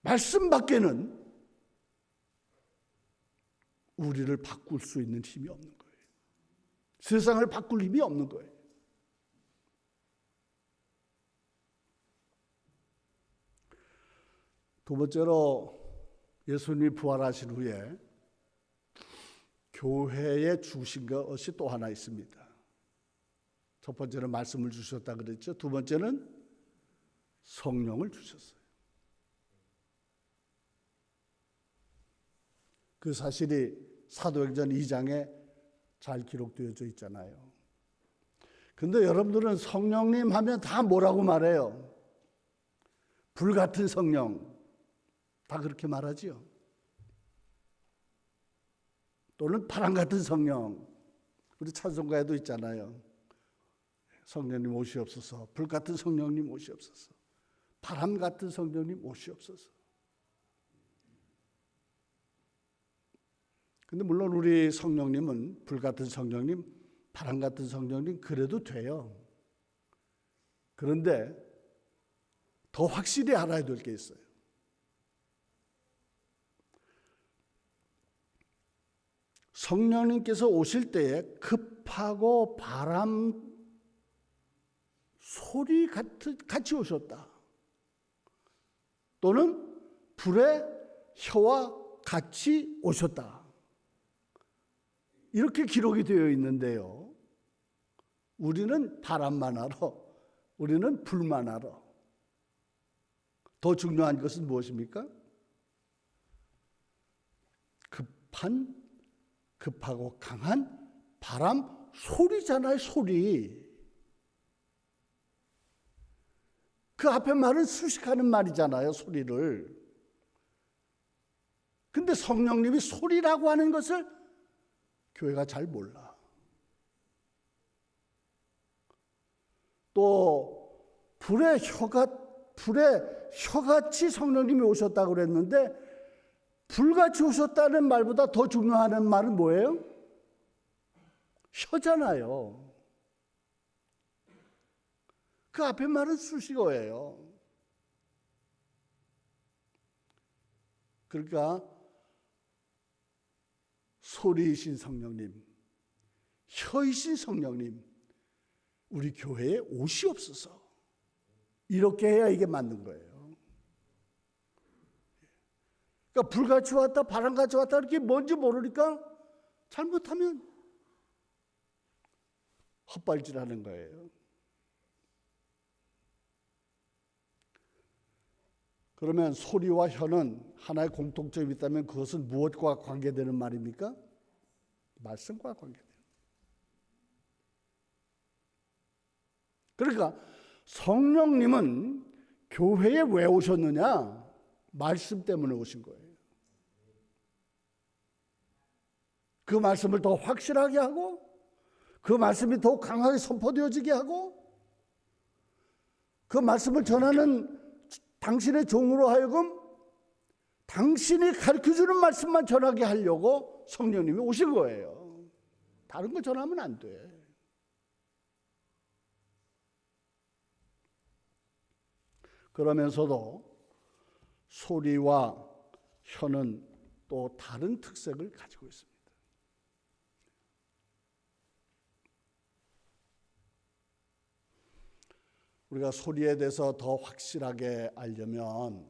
말씀 밖에는 우리를 바꿀 수 있는 힘이 없는 거예요. 세상을 바꿀 힘이 없는 거예요. 두 번째로 예수님이 부활하신 후에 교회에 주신 것이 또 하나 있습니다. 첫 번째는 말씀을 주셨다 그랬죠. 두 번째는 성령을 주셨어요. 그 사실이 사도행전 2장에 잘 기록되어져 있잖아요. 근데 여러분들은 성령님 하면 다 뭐라고 말해요? 불같은 성령. 다 그렇게 말하지요. 또는 바람 같은 성령. 우리 찬송가에도 있잖아요. 성령님 오시옵소서. 불 같은 성령님 오시옵소서. 바람 같은 성령님 오시옵소서. 근데 물론 우리 성령님은 불 같은 성령님, 바람 같은 성령님 그래도 돼요. 그런데 더 확실히 알아야 될 게 있어요. 성령님께서 오실 때에 급하고 바람 소리 같이 오셨다. 또는 불의 혀와 같이 오셨다. 이렇게 기록이 되어 있는데요. 우리는 바람만 알아. 우리는 불만 알아. 더 중요한 것은 무엇입니까? 급하고 강한 바람 소리잖아요, 소리. 그 앞에 말은 수식하는 말이잖아요, 소리를. 근데 성령님이 소리라고 하는 것을 교회가 잘 몰라. 또 불의 혀같이 성령님이 오셨다고 그랬는데 불같이 오셨다는 말보다 더 중요한 말은 뭐예요? 혀잖아요. 그 앞에 말은 수식어예요. 그러니까 소리이신 성령님, 혀이신 성령님, 우리 교회에 오시옵소서. 이렇게 해야 이게 맞는 거예요. 그러니까 불같이 왔다 바람같이 왔다 이렇게 뭔지 모르니까 잘못하면 헛발질하는 거예요. 그러면 소리와 혀는 하나의 공통점이 있다면 그것은 무엇과 관계되는 말입니까? 말씀과 관계돼요. 그러니까 성령님은 교회에 왜 오셨느냐? 말씀 때문에 오신 거예요. 그 말씀을 더 확실하게 하고 그 말씀이 더 강하게 선포되어지게 하고 그 말씀을 전하는 당신의 종으로 하여금 당신이 가르쳐주는 말씀만 전하게 하려고 성령님이 오신 거예요. 다른 거 전하면 안 돼. 그러면서도 소리와 혀는 또 다른 특색을 가지고 있습니다. 우리가 소리에 대해서 더 확실하게 알려면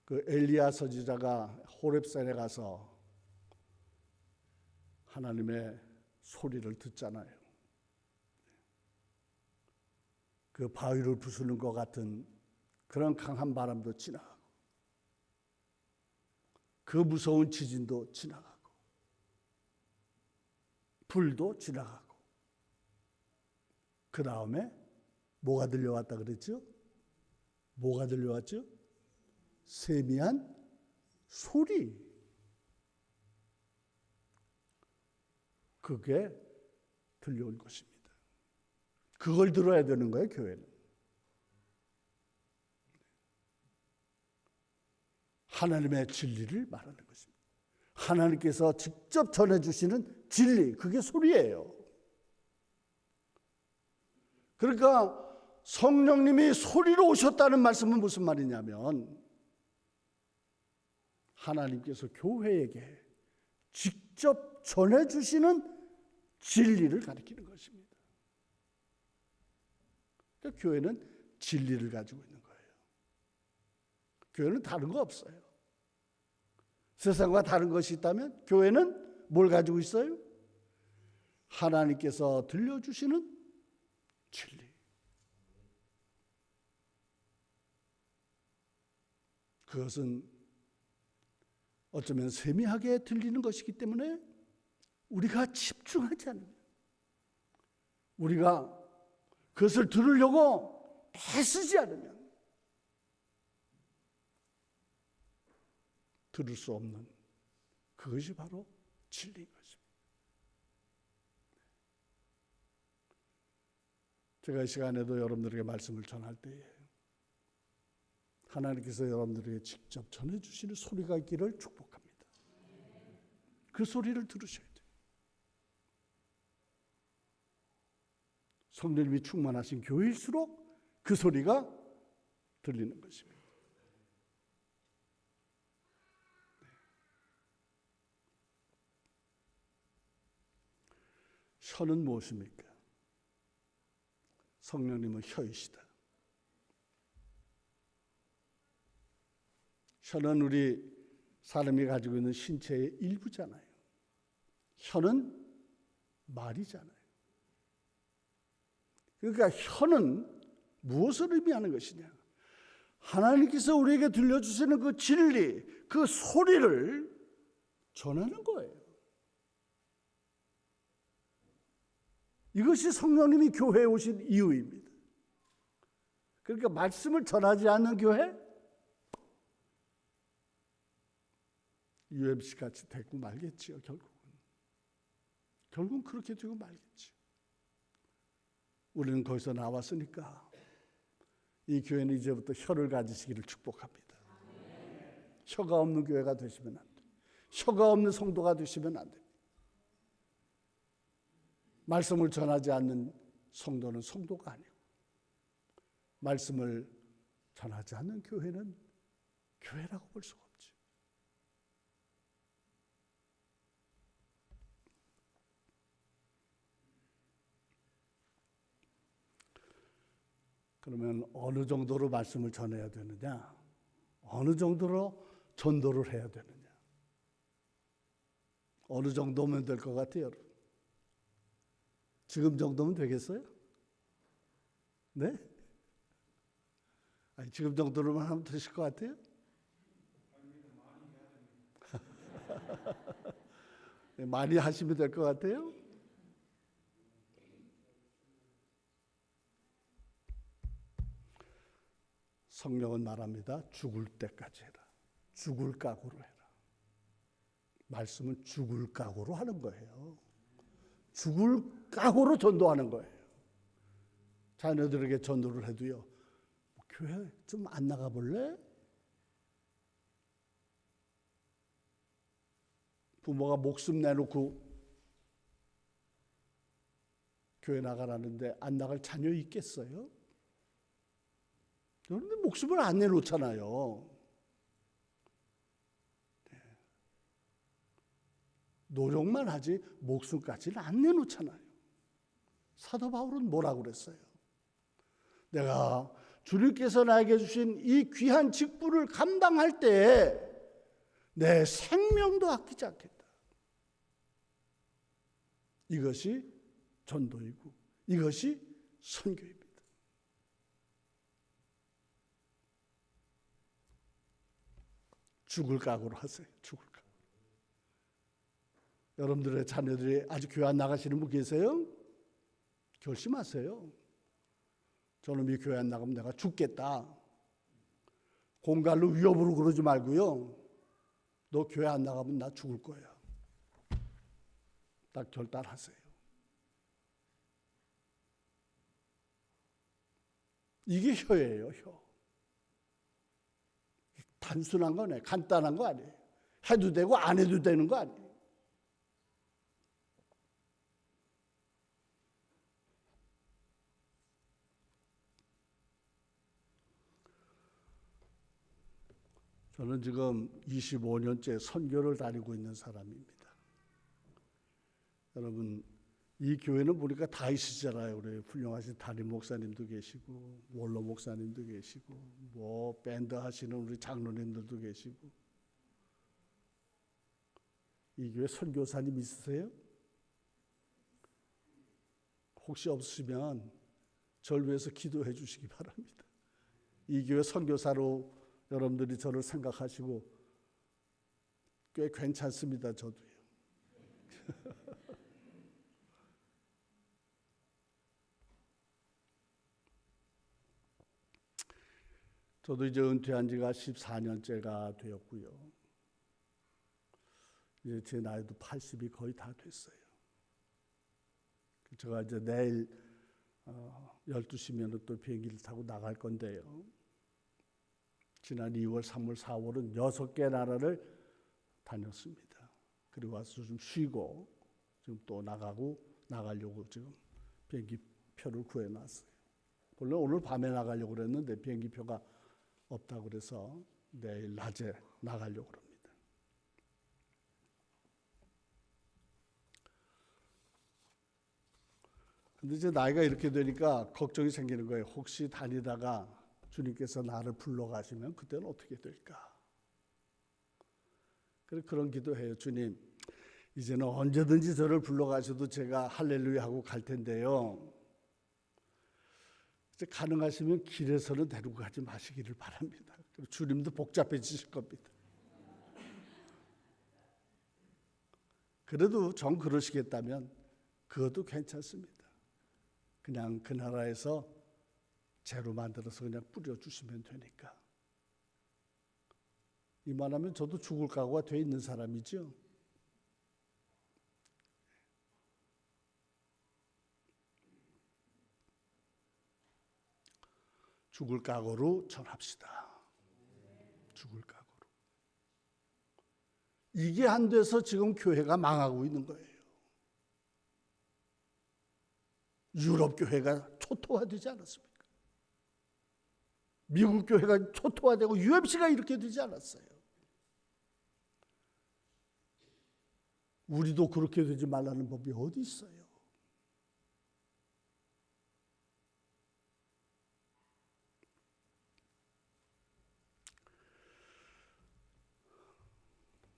그 엘리야 선지자가 호렙산에 가서 하나님의 소리를 듣잖아요. 그 바위를 부수는 것 같은 그런 강한 바람도 지나가고, 그 무서운 지진도 지나가고, 불도 지나가고, 그 다음에 뭐가 들려왔다 그랬죠? 뭐가 들려왔죠? 세미한 소리. 그게 들려온 것입니다. 그걸 들어야 되는 거예요, 교회는. 하나님의 진리를 말하는 것입니다. 하나님께서 직접 전해주시는 진리, 그게 소리예요. 그러니까 성령님이 소리로 오셨다는 말씀은 무슨 말이냐면, 하나님께서 교회에게 직접 전해주시는 진리를 가리키는 것입니다. 그러니까 교회는 진리를 가지고 있는 거예요. 교회는 다른 거 없어요. 세상과 다른 것이 있다면 교회는 뭘 가지고 있어요? 하나님께서 들려주시는 진리. 그것은 어쩌면 세미하게 들리는 것이기 때문에 우리가 집중하지 않으면, 우리가 그것을 들으려고 애쓰지 않으면 들을 수 없는, 그것이 바로 진리인 것입니다. 제가 이 시간에도 여러분들에게 말씀을 전할 때에 하나님께서 여러분들에게 직접 전해주시는 소리가 있기를 축복합니다. 그 소리를 들으셔야 돼요. 성령님이 충만하신 교회일수록 그 소리가 들리는 것입니다. 혀는 무엇입니까? 성령님은 혀이시다. 혀는 우리 사람이 가지고 있는 신체의 일부잖아요. 혀는 말이잖아요. 그러니까 혀는 무엇을 의미하는 것이냐? 하나님께서 우리에게 들려주시는 그 진리, 그 소리를 전하는 거예요. 이것이 성령님이 교회에 오신 이유입니다. 그러니까 말씀을 전하지 않는 교회, UMC 같이 되고 말겠지요. 결국은 그렇게 되고 말겠지요. 우리는 거기서 나왔으니까 이 교회는 이제부터 혀를 가지시기를 축복합니다. 혀가 없는 교회가 되시면 안 돼요. 혀가 없는 성도가 되시면 안 돼요. 말씀을 전하지 않는 성도는 성도가 아니고, 말씀을 전하지 않는 교회는 교회라고 볼 수가 없죠. 그러면 어느 정도로 말씀을 전해야 되느냐? 어느 정도로 전도를 해야 되느냐? 어느 정도면 될 것 같아요, 여러분? 지금 정도면 되겠어요? 네? 아니, 지금 정도로만 하면 되실 것 같아요? 많이 하시면 될 것 같아요? 성령은 말합니다. 죽을 때까지 해라. 죽을 각오로 해라. 말씀은 죽을 각오로 하는 거예요. 죽을 각오로 전도하는 거예요. 자녀들에게 전도를 해도요, 교회 좀 안 나가 볼래? 부모가 목숨 내놓고 교회 나가라는데 안 나갈 자녀 있겠어요? 그런데 목숨을 안 내놓잖아요. 노력만 하지 목숨까지는 안 내놓잖아요. 사도 바울은 뭐라고 그랬어요? 내가 주님께서 나에게 주신 이 귀한 직분을 감당할 때 내 생명도 아끼지 않겠다. 이것이 전도이고 이것이 선교입니다. 죽을 각오로 하세요. 죽을 각오. 여러분들의 자녀들이 아직 교회 안 나가시는 분 계세요? 결심하세요. 저놈이 교회 안 나가면 내가 죽겠다. 공갈로 위협으로 그러지 말고요. 너 교회 안 나가면 나 죽을 거야. 딱 결단하세요. 이게 혀예요, 혀. 단순한 거네. 간단한 거 아니에요. 해도 되고 안 해도 되는 거 아니에요. 저는 지금 25년째 선교를 다니고 있는 사람입니다. 여러분, 이 교회는 보니까 다 있으시잖아요. 우리 훌륭하신 담임 목사님도 계시고 원로 목사님도 계시고 뭐 밴드 하시는 우리 장로님들도 계시고. 이 교회 선교사님 있으세요? 혹시 없으시면 저를 위해서 기도해 주시기 바랍니다. 이 교회 선교사로 여러분들이 저를 생각하시고 꽤 괜찮습니다. 저도요. 저도 이제 은퇴한 지가 14년째가 되었고요. 이제 제 나이도 80이 거의 다 됐어요. 제가 이제 내일 12시면 또 비행기를 타고 나갈 건데요. 지난 2월, 3월, 4월은 6개 나라를 다녔습니다. 그리고 와서 좀 쉬고 지금 또 나가려고 지금 비행기 표를 구해놨어요. 원래 오늘 밤에 나가려고 그랬는데 비행기 표가 없다고 그래서 내일 낮에 나가려고 합니다. 근데 이제 나이가 이렇게 되니까 걱정이 생기는 거예요. 혹시 다니다가 주님께서 나를 불러가시면 그때는 어떻게 될까? 그래서 그런 기도해요. 주님, 이제는 언제든지 저를 불러가셔도 제가 할렐루야 하고 갈 텐데요. 이제 가능하시면 길에서는 데리고 가지 마시기를 바랍니다. 그리고 주님도 복잡해지실 겁니다. 그래도 정 그러시겠다면 그것도 괜찮습니다. 그냥 그 나라에서 재로 만들어서 그냥 뿌려주시면 되니까. 이만하면 저도 죽을 각오가 돼 있는 사람이죠. 죽을 각오로 전합시다. 죽을 각오로. 이게 안 돼서 지금 교회가 망하고 있는 거예요. 유럽 교회가 초토화되지 않았습니까? 미국 교회가 초토화되고 UMC가 이렇게 되지 않았어요. 우리도 그렇게 되지 말라는 법이 어디 있어요?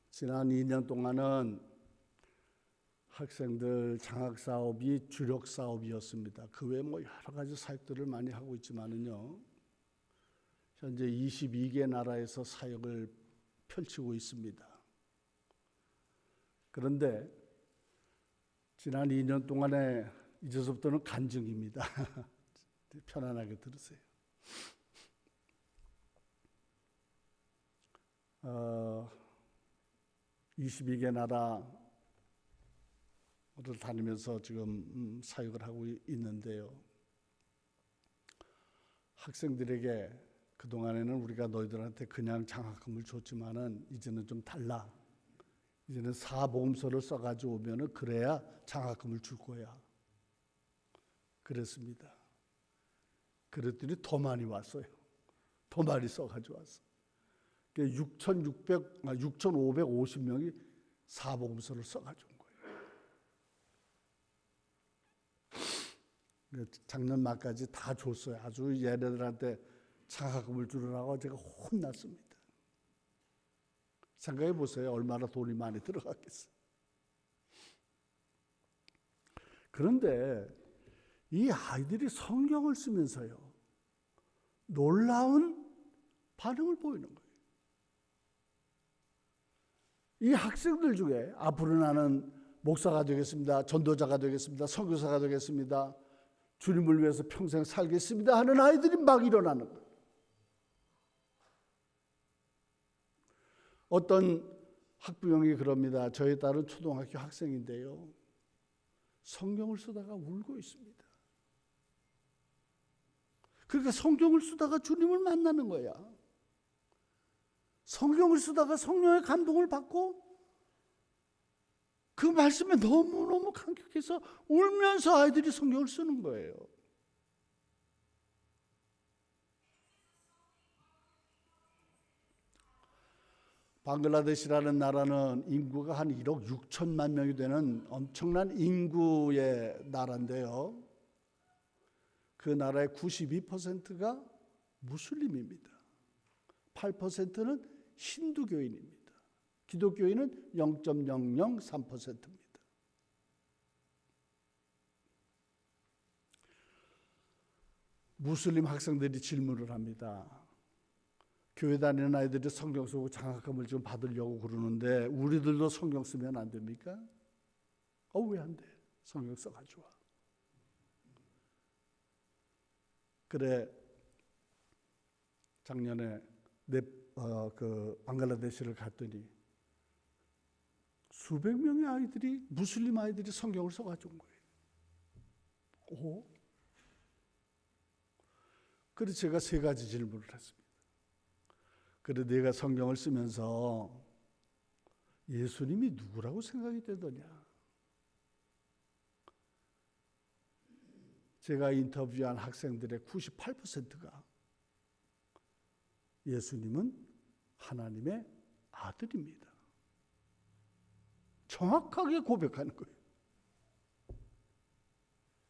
지난 2년 동안은 학생들 장학 사업이 주력 사업이었습니다. 그 외에 뭐 여러 가지 사역들을 많이 하고 있지만은요. 현재 22개 나라에서 사역을 펼치고 있습니다. 그런데 지난 2년 동안에 이제서부터는 간증입니다. 편안하게 들으세요. 22개 나라를 다니면서 지금 사역을 하고 있는데요. 학생들에게 그동안에는 우리가 너희들한테 그냥 장학금을 줬지만은 이제는 좀 달라. 이제는 사보험서를 써가지고 오면은 그래야 장학금을 줄 거야. 그랬습니다. 그랬더니 더 많이 왔어요. 더 많이 써가지고 왔어. 6,550명이 사보험서를 써가지고 온 거예요. 작년 말까지 다 줬어요. 아주 얘네들한테 장학금을 주느라고 제가 혼났습니다. 생각해 보세요. 얼마나 돈이 많이 들어갔겠어요. 그런데 이 아이들이 성경을 쓰면서요, 놀라운 반응을 보이는 거예요. 이 학생들 중에 앞으로 나는 목사가 되겠습니다, 전도자가 되겠습니다, 선교사가 되겠습니다, 주님을 위해서 평생 살겠습니다 하는 아이들이 막 일어나는 거예요. 어떤 학부형이 그럽니다. 저희 딸은 초등학교 학생인데요, 성경을 쓰다가 울고 있습니다. 그러니까 성경을 쓰다가 주님을 만나는 거야. 성경을 쓰다가 성령의 감동을 받고 그 말씀에 너무너무 감격해서 울면서 아이들이 성경을 쓰는 거예요. 방글라데시라는 나라는 인구가 한 1억 6천만 명이 되는 엄청난 인구의 나라인데요, 그 나라의 92%가 무슬림입니다. 8%는 힌두교인입니다. 기독교인은 0.003%입니다. 무슬림 학생들이 질문을 합니다. 교회 다니는 아이들이 성경 쓰고 장학금을 좀 받으려고 그러는데 우리들도 성경 쓰면 안 됩니까? 왜 안 돼? 성경 써가지고 와. 그래, 작년에 방글라데시를 갔더니 수백 명의 아이들이, 무슬림 아이들이 성경을 써가지고 온 거예요. 그래서 제가 3가지 질문을 했습니다. 그래, 내가 성경을 쓰면서 예수님이 누구라고 생각이 되더냐? 제가 인터뷰한 학생들의 98%가 예수님은 하나님의 아들입니다. 정확하게 고백하는 거예요.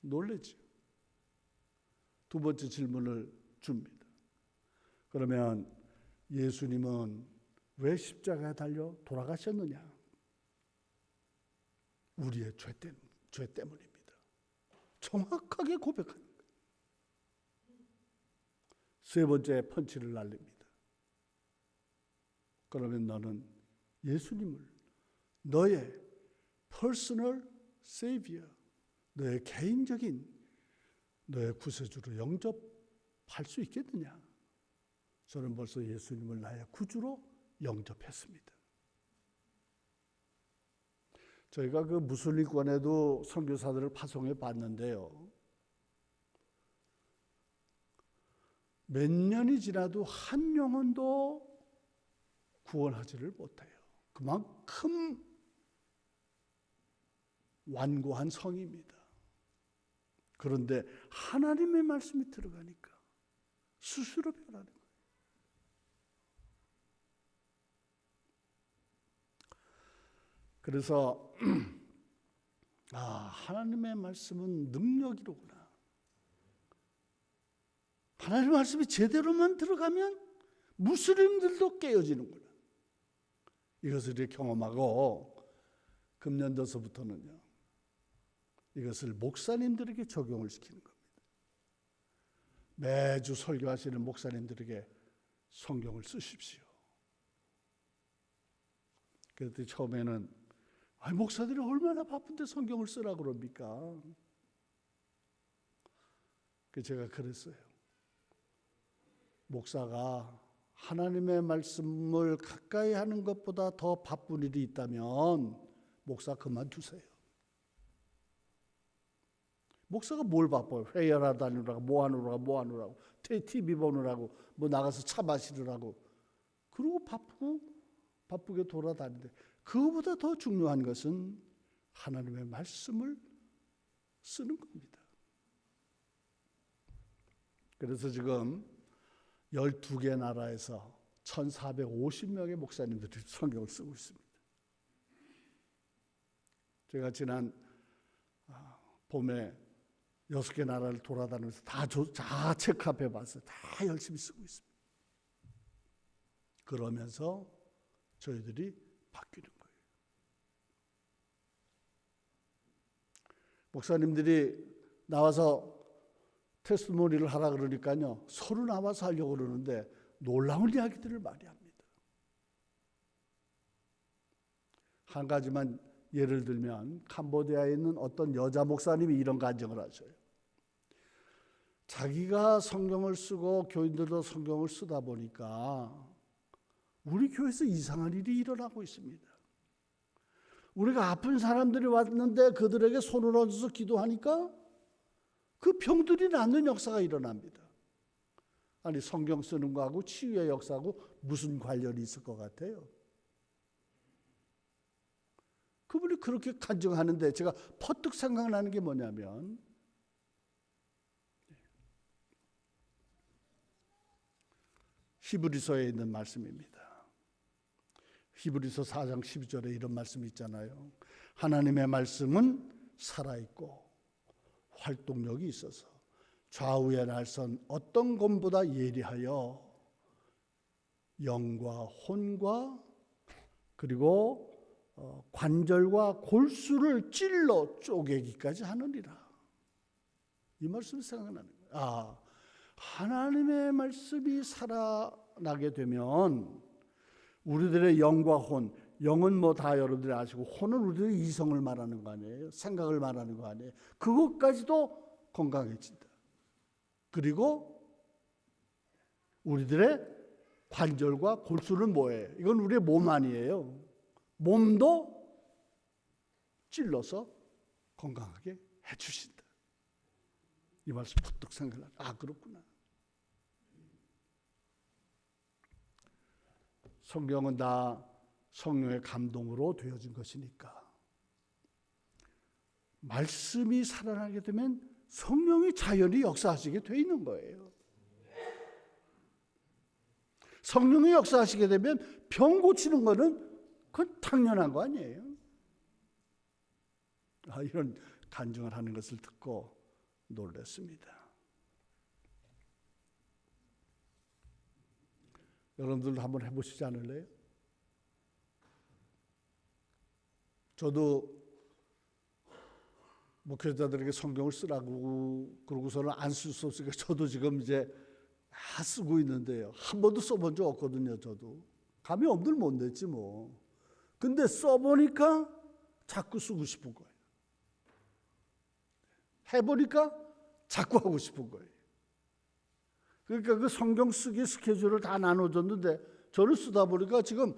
놀라죠. 2번째 질문을 줍니다. 그러면 예수님은 왜 십자가에 달려 돌아가셨느냐? 우리의 죄 때문입니다. 정확하게 고백하는 거예요. 3번째 펀치를 날립니다. 그러면 너는 예수님을 너의 퍼스널 세이비어, 너의 개인적인 너의 구세주로 영접할 수 있겠느냐? 저는 벌써 예수님을 나의 구주로 영접했습니다. 저희가 그 무슬림권에도 선교사들을 파송해 봤는데요, 몇 년이 지나도 한 영혼도 구원하지를 못해요. 그만큼 완고한 성입니다. 그런데 하나님의 말씀이 들어가니까 스스로 변하는 거예요. 그래서 하나님의 말씀은 능력이로구나. 하나님의 말씀이 제대로만 들어가면 무슬림들도 깨어지는구나. 이것을 경험하고 금년도서부터는요, 이것을 목사님들에게 적용을 시키는 겁니다. 매주 설교하시는 목사님들에게 성경을 쓰십시오. 그랬더니 처음에는 목사들이 얼마나 바쁜데 성경을 쓰라 그럽니까? 제가 그랬어요. 목사가 하나님의 말씀을 가까이 하는 것보다 더 바쁜 일이 있다면 목사 그만두세요. 목사가 뭘 바빠요? 회의하러 다니느라고, 뭐 하느라고, TV 보느라고, 뭐 나가서 차 마시느라고, 그러고 바쁘게 돌아다니는데, 그거보다 더 중요한 것은 하나님의 말씀을 쓰는 겁니다. 그래서 지금 12개 나라에서 1450명의 목사님들이 성경을 쓰고 있습니다. 제가 지난 봄에 6개 나라를 돌아다니면서 다 체크업해 봤어요. 다 열심히 쓰고 있습니다. 그러면서 저희들이 바뀌는 거예요. 목사님들이 나와서 테스트모니를 하라 그러니까요, 서로 나와서 하려고 그러는데 놀라운 이야기들을 많이 합니다. 한 가지만 예를 들면 캄보디아에 있는 어떤 여자 목사님이 이런 간증을 하셔요. 자기가 성경을 쓰고 교인들도 성경을 쓰다 보니까 우리 교회에서 이상한 일이 일어나고 있습니다. 우리가 아픈 사람들이 왔는데 그들에게 손을 얹어서 기도하니까 그 병들이 낫는 역사가 일어납니다. 아니, 성경 쓰는 거하고 치유의 역사하고 무슨 관련이 있을 것 같아요? 그분이 그렇게 간증하는데 제가 퍼뜩 생각나는 게 뭐냐면, 히브리서에 있는 말씀입니다. 히브리서 4장 12절에 이런 말씀이 있잖아요. 하나님의 말씀은 살아있고 활동력이 있어서 좌우의 날선 어떤 검보다 예리하여 영과 혼과 그리고 관절과 골수를 찔러 쪼개기까지 하느니라. 이 말씀이 생각나는 거예요. 하나님의 말씀이 살아나게 되면 우리들의 영과 혼, 영은 뭐 다 여러분들이 아시고 혼은 우리들의 이성을 말하는 거 아니에요? 생각을 말하는 거 아니에요? 그것까지도 건강해진다. 그리고 우리들의 관절과 골수는 뭐예요? 이건 우리의 몸 아니에요. 몸도 찔러서 건강하게 해주신다. 이 말씀 퍼뜩 생각나. 그렇구나. 성경은 다 성령의 감동으로 되어진 것이니까 말씀이 살아나게 되면 성령이 자연히 역사하시게 돼 있는 거예요. 성령이 역사하시게 되면 병 고치는 거는 그건 당연한 거 아니에요. 이런 간증을 하는 것을 듣고 놀랐습니다. 여러분들도 한번 해보시지 않을래요? 저도 목회자들에게 성경을 쓰라고 그러고서는 안 쓸 수 없으니까 저도 지금 이제 다 쓰고 있는데요. 한 번도 써본 적 없거든요. 저도 감이 없들 못 냈지 뭐. 근데 써보니까 자꾸 쓰고 싶은 거예요. 해보니까 자꾸 하고 싶은 거예요. 그러니까 그 성경 쓰기 스케줄을 다 나눠줬는데 저를 쓰다 보니까 지금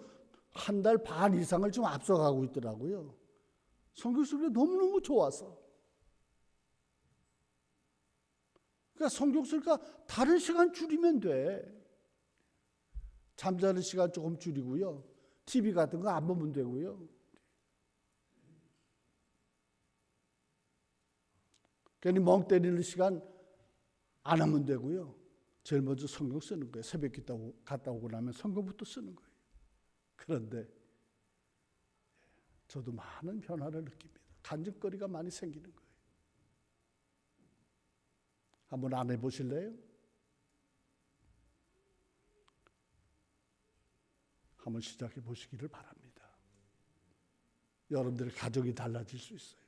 한 달 반 이상을 좀 앞서가고 있더라고요. 성경 쓰기가 너무너무 좋아서. 그러니까 성경 쓰니까 다른 시간 줄이면 돼. 잠자는 시간 조금 줄이고요. TV 같은 거 안 보면 되고요. 괜히 멍 때리는 시간 안 하면 되고요. 제일 먼저 성경 쓰는 거예요. 새벽 기도 갔다 오고 나면 성경부터 쓰는 거예요. 그런데 저도 많은 변화를 느낍니다. 간증거리가 많이 생기는 거예요. 한번 안 해보실래요? 한번 시작해 보시기를 바랍니다. 여러분들의 가정이 달라질 수 있어요.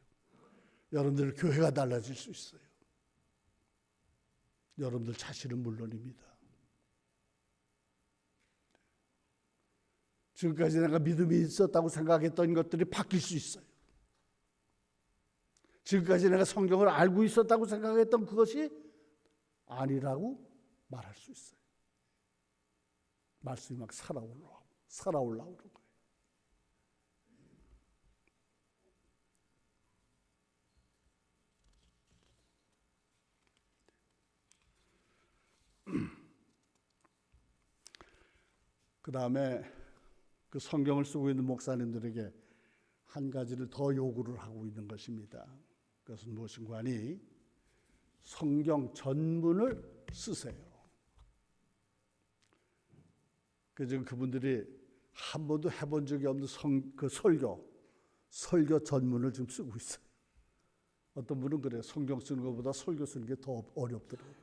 여러분들의 교회가 달라질 수 있어요. 여러분들 자신은 물론입니다. 지금까지 내가 믿음이 있었다고 생각했던 것들이 바뀔 수 있어요. 지금까지 내가 성경을 알고 있었다고 생각했던 그것이 아니라고 말할 수 있어요. 말씀이 막 살아올라오는 거예요. 그 다음에 그 성경을 쓰고 있는 목사님들에게 한 가지를 더 요구를 하고 있는 것입니다. 그것은 무엇인가 하니 성경 전문을 쓰세요. 지금 그분들이 한 번도 해본 적이 없는 설교 전문을 좀 쓰고 있어요. 어떤 분은 그래요. 성경 쓰는 것보다 설교 쓰는 게 더 어렵더래요.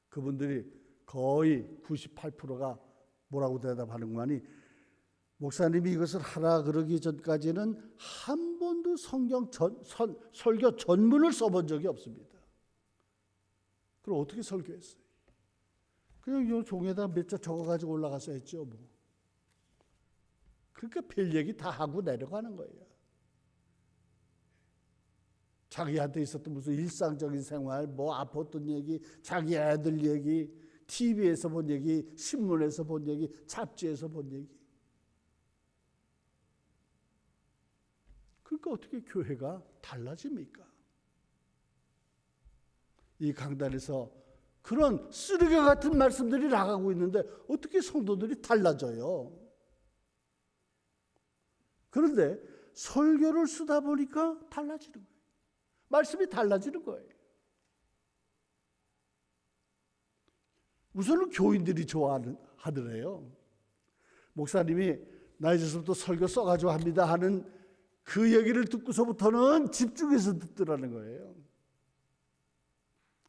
그분들이 거의 98%가 뭐라고 대답하는 거 아니 목사님이 이것을 하라 그러기 전까지는 한 번도 번도 설교 전문을 써본 적이 없습니다. 그럼 어떻게 설교했어요? 그냥 요 종에다 몇 자 적어가지고 올라가서 했죠, 뭐. 그러니까 별 얘기 다 하고 내려가는 거예요. 자기한테 있었던 무슨 일상적인 생활, 뭐 아팠던 얘기, 자기 애들 얘기, TV에서 본 얘기, 신문에서 본 얘기, 잡지에서 본 얘기. 그러니까 어떻게 교회가 달라집니까? 이 강단에서 그런 쓰레기 같은 말씀들이 나가고 있는데 어떻게 성도들이 달라져요? 그런데 설교를 쓰다 보니까 달라지는 거예요. 말씀이 달라지는 거예요. 우선은 교인들이 좋아하더래요. 목사님이 나 이제부터 설교 써가지고 합니다 하는 그 얘기를 듣고서부터는 집중해서 듣더라는 거예요.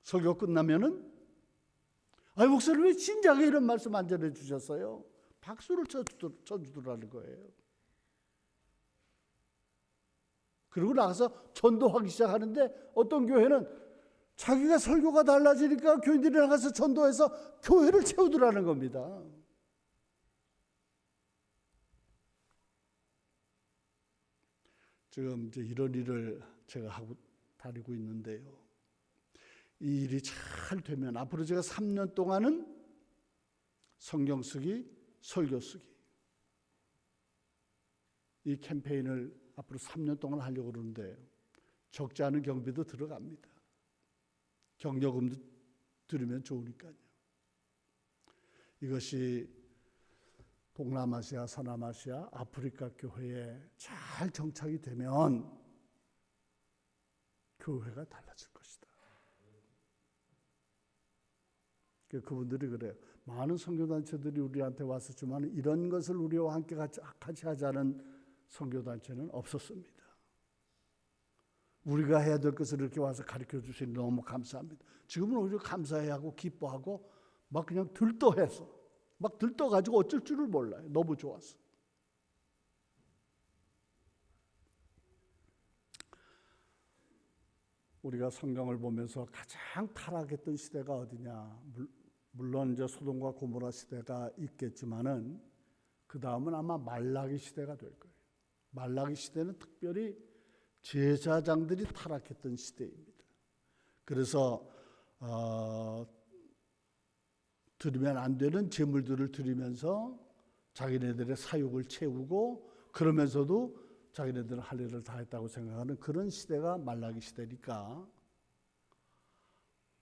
설교 끝나면은 아니 목사님 왜 진작에 이런 말씀 안 전해주셨어요? 박수를 쳐주더라는 거예요. 그리고 나가서 전도하기 시작하는데 어떤 교회는 자기가 설교가 달라지니까 교인들이 나가서 전도해서 교회를 채우더라는 겁니다. 지금 이제 이런 일을 제가 하고 다니고 있는데요. 이 일이 잘 되면 앞으로 제가 3년 동안은 성경 쓰기, 설교 쓰기 이 캠페인을 앞으로 3년 동안 하려고 그러는데 적지 않은 경비도 들어갑니다. 경력금도 들으면 좋으니까요. 이것이 동남아시아, 서남아시아, 아프리카 교회에 잘 정착이 되면 교회가 달라질 것이다. 그분들이 그래요. 많은 선교단체들이 우리한테 왔었지만 이런 것을 우리와 함께 같이 하자는 선교단체는 없었습니다. 우리가 해야 될 것을 이렇게 와서 가르쳐 주시니 너무 감사합니다. 지금은 오히려 감사해야 하고 기뻐하고 막 그냥 들떠해서 막 들떠가지고 어쩔 줄을 몰라요. 너무 좋아서. 우리가 성경을 보면서 가장 타락했던 시대가 어디냐? 물론 이제 소돔과 고모라 시대가 있겠지만은 그 다음은 아마 말라기 시대가 될 거예요. 말라기 시대는 특별히 제사장들이 타락했던 시대입니다. 그래서 드리면 안 되는 제물들을 드리면서 자기네들의 사욕을 채우고 그러면서도 자기네들은 할 일을 다 했다고 생각하는 그런 시대가 말라기 시대니까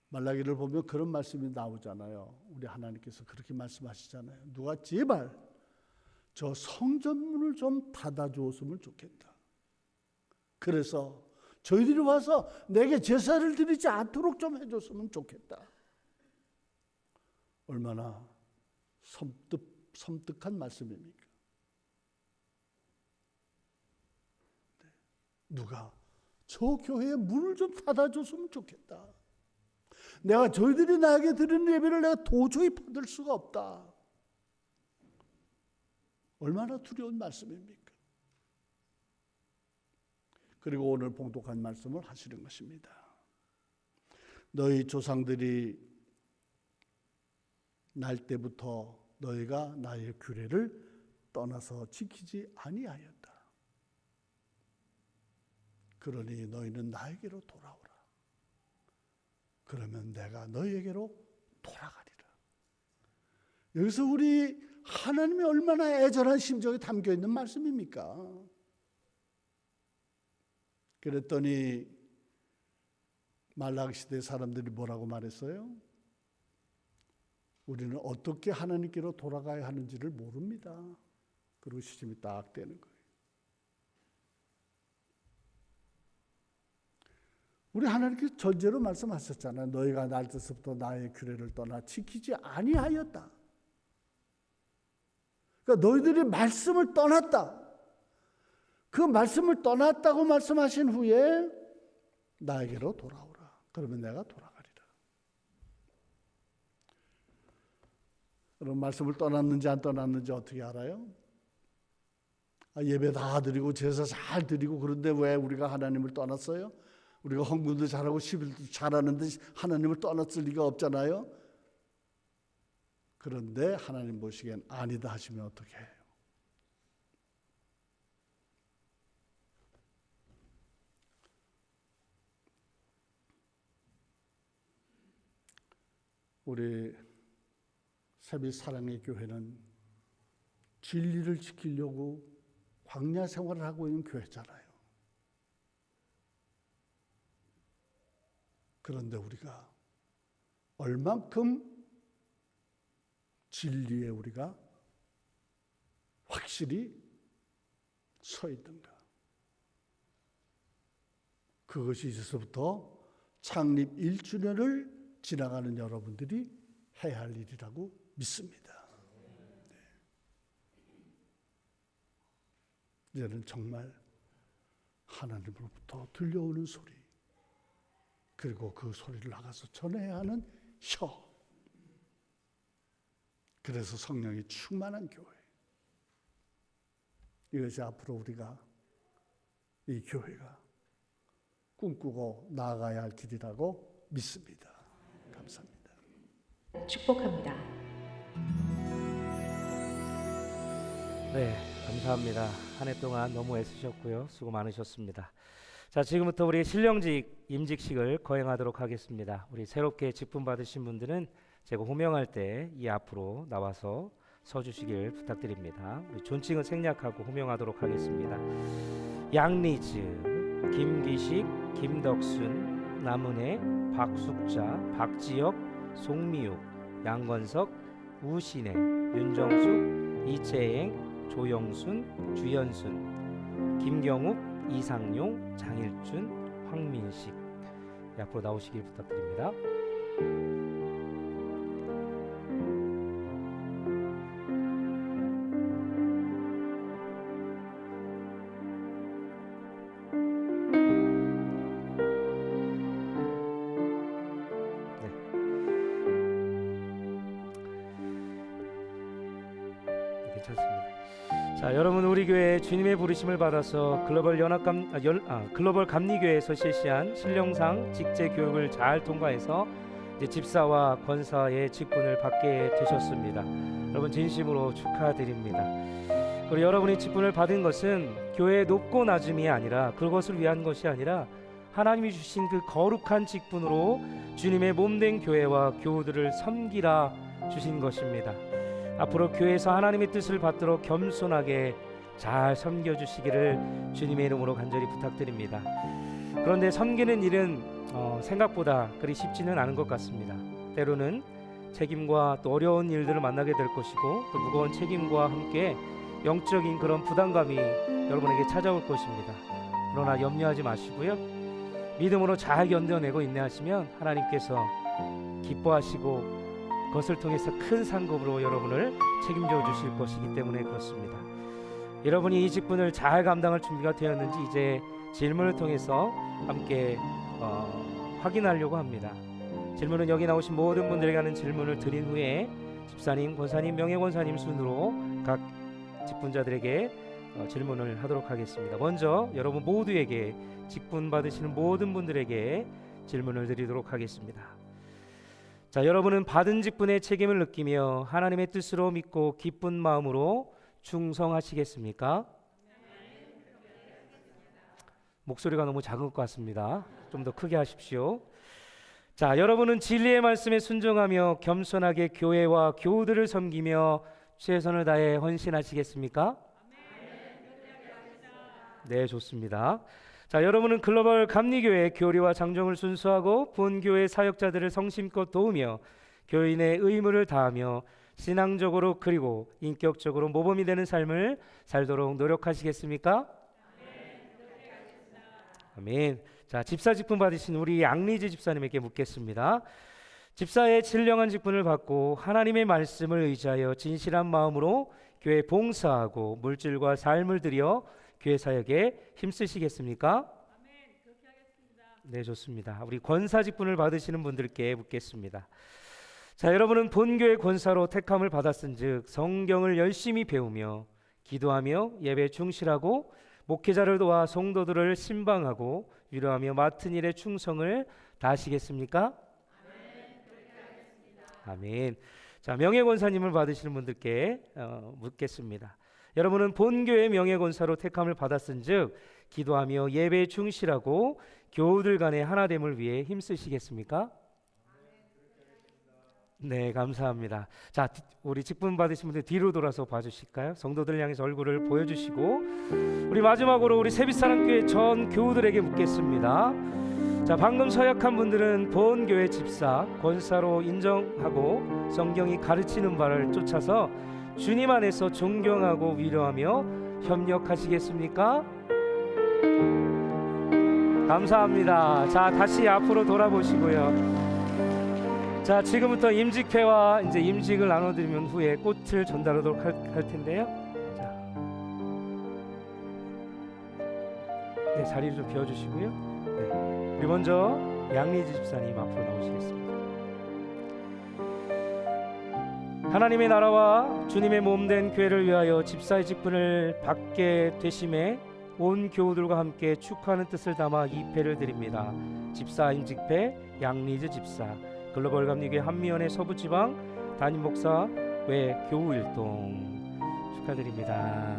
말라기를 보면 그런 말씀이 나오잖아요. 우리 하나님께서 그렇게 말씀하시잖아요. 누가 제발 저 성전문을 좀 닫아주었으면 좋겠다. 그래서 저희들이 와서 내게 제사를 드리지 않도록 좀 해줬으면 좋겠다. 얼마나 섬뜩한 말씀입니까? 누가 저 교회의 문을 좀 닫아줬으면 좋겠다. 내가 저희들이 나에게 드리는 예배를 내가 도저히 받을 수가 없다. 얼마나 두려운 말씀입니까? 그리고 오늘 봉독한 말씀을 하시는 것입니다. 너희 조상들이 날 때부터 너희가 나의 규례를 떠나서 지키지 아니하였다. 그러니 너희는 나에게로 돌아오라. 그러면 내가 너희에게로 돌아가리라. 여기서 우리 하나님이 얼마나 애절한 심정이 담겨 있는 말씀입니까? 그랬더니 말라기 시대 사람들이 뭐라고 말했어요? 우리는 어떻게 하나님께로 돌아가야 하는지를 모릅니다. 그리고 시침이 딱 되는 거예요. 우리 하나님께서 전제로 말씀하셨잖아요. 너희가 날 때서부터 나의 규례를 떠나 지키지 아니하였다. 그러니까 너희들이 말씀을 떠났다. 그 말씀을 떠났다고 말씀하신 후에 나에게로 돌아오라. 그러면 내가 돌아가리라. 그럼 말씀을 떠났는지 안 떠났는지 어떻게 알아요? 예배 다 드리고 제사 잘 드리고 그런데 왜 우리가 하나님을 떠났어요? 우리가 헌금도 잘하고 11도 잘하는데 하나님을 떠났을 리가 없잖아요. 그런데 하나님 보시기엔 아니다 하시면 어떻게 해요? 우리 세비 사랑의 교회는 진리를 지키려고 광야 생활을 하고 있는 교회잖아요. 그런데 우리가 얼만큼 진리에 우리가 확실히 서 있는가? 그것이 이제서부터 창립 1주년을 지나가는 여러분들이 해야 할 일이라고 믿습니다. 이제는 정말 하나님으로부터 들려오는 소리, 그리고 그 소리를 나가서 전해야 하는 혀, 그래서 성령이 충만한 교회, 이것이 앞으로 우리가 이 교회가 꿈꾸고 나아가야 할 길이라고 믿습니다. 감사합니다. 축복합니다. 네, 감사합니다. 한 해 동안 너무 애쓰셨고요. 수고 많으셨습니다. 자, 지금부터 우리 신령직 임직식을 거행하도록 하겠습니다. 우리 새롭게 직분 받으신 분들은 제가 호명할 때 이 앞으로 나와서 서주시길 부탁드립니다. 우리 존칭은 생략하고 호명하도록 하겠습니다. 양리즈, 김기식, 김덕순, 남은혜, 박숙자, 박지혁, 송미욱, 양건석, 우신혜, 윤정숙, 이채행, 조영순, 주연순, 김경욱, 이상용, 장일준, 황민식, 앞으로 나오시길 부탁드립니다. 괜찮습니다. 자, 여러분, 우리 교회 주님의 부르심을 받아서 글로벌 감리교회에서 실시한 신령상 직제 교육을 잘 통과해서 이제 집사와 권사의 직분을 받게 되셨습니다. 여러분 진심으로 축하드립니다. 그리고 여러분이 직분을 받은 것은 교회의 높고 낮음이 아니라 그것을 위한 것이 아니라 하나님이 주신 그 거룩한 직분으로 주님의 몸된 교회와 교우들을 섬기라 주신 것입니다. 앞으로 교회에서 하나님의 뜻을 받도록 겸손하게 잘 섬겨주시기를 주님의 이름으로 간절히 부탁드립니다. 그런데 섬기는 일은 생각보다 그리 쉽지는 않은 것 같습니다. 때로는 책임과 또 어려운 일들을 만나게 될 것이고 또 무거운 책임과 함께 영적인 그런 부담감이 여러분에게 찾아올 것입니다. 그러나 염려하지 마시고요. 믿음으로 잘 견뎌내고 인내하시면 하나님께서 기뻐하시고 그것을 통해서 큰 상급으로 여러분을 책임져 주실 것이기 때문에 그렇습니다. 여러분이 이 직분을 잘 감당할 준비가 되었는지 이제 질문을 통해서 함께 확인하려고 합니다. 질문은 여기 나오신 모든 분들에게 하는 질문을 드린 후에 집사님, 권사님, 명예권사님 순으로 각 직분자들에게 질문을 하도록 하겠습니다. 먼저 여러분 모두에게 직분 받으시는 모든 분들에게 질문을 드리도록 하겠습니다. 자, 여러분은 받은 직분의 책임을 느끼며 하나님의 뜻으로 믿고 기쁜 마음으로 충성하시겠습니까? 목소리가 너무 작은 것 같습니다. 좀 더 크게 하십시오. 자, 여러분은 진리의 말씀에 순종하며 겸손하게 교회와 교우들을 섬기며 최선을 다해 헌신하시겠습니까? 네, 좋습니다. 자, 여러분은 글로벌 감리교회 교리와 장정을 순수하고 본교회 사역자들을 성심껏 도우며 교인의 의무를 다하며 신앙적으로 그리고 인격적으로 모범이 되는 삶을 살도록 노력하시겠습니까? 아멘. 자, 집사 직분 받으신 우리 양리지 집사님에게 묻겠습니다. 집사의 신령한 직분을 받고 하나님의 말씀을 의지하여 진실한 마음으로 교회 봉사하고 물질과 삶을 들여 교회 사역에 힘쓰시겠습니까? 아멘. 그렇게 하겠습니다. 네, 좋습니다. 우리 권사 직분을 받으시는 분들께 묻겠습니다. 자, 여러분은 본교회 권사로 택함을 받았은즉 성경을 열심히 배우며 기도하며 예배에 충실하고 목회자를 도와 성도들을 신방하고 위로하며 맡은 일에 충성을 다하시겠습니까? 아멘. 자, 명예권사님을 받으시는 분들께 묻겠습니다. 여러분은 본교회 명예권사로 택함을 받았은즉 기도하며 예배에 충실하고 교우들 간의 하나됨을 위해 힘쓰시겠습니까? 네, 감사합니다. 자, 우리 직분 받으신 분들 뒤로 돌아서 봐주실까요? 성도들 향해서 얼굴을 보여주시고, 우리 마지막으로 우리 세빛사랑교회 전 교우들에게 묻겠습니다. 자, 방금 서약한 분들은 본교회 집사, 권사로 인정하고 성경이 가르치는 바를 쫓아서 주님 안에서 존경하고 위로하며 협력하시겠습니까? 감사합니다. 자, 다시 앞으로 돌아보시고요. 자, 지금부터 임직회와 이제 임직을 나눠드리면 후에 꽃을 전달하도록 할 텐데요. 자, 네, 자리를 좀 비워주시고요. 네, 우리 먼저 양리지 집사님 앞으로 나오시겠습니다. 하나님의 나라와 주님의 몸된 교회를 위하여 집사의 직분을 받게 되심에 온 교우들과 함께 축하하는 뜻을 담아 이패를 드립니다. 집사 임직패 양리즈 집사, 글로벌 감리교회 한미연의 서부지방 담임 목사 외 교우 일동 축하드립니다.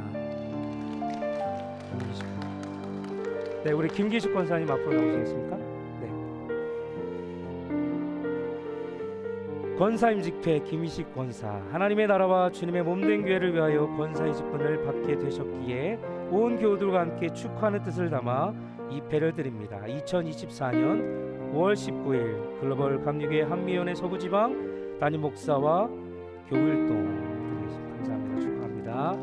네, 우리 김기식 권사님 앞으로 나오시겠습니까? 네. 권사임 직패 김희식 권사, 하나님의 나라와 주님의 몸된 교회를 위하여 권사의 직분을 받게 되셨기에 온 교우들과 함께 축하하는 뜻을 담아 이패를 드립니다. 2024년 5월 19일 글로벌 감리교회 한미연의 서부지방 담임 목사와 교일동 드리겠습니다. 감사합니다. 축하합니다.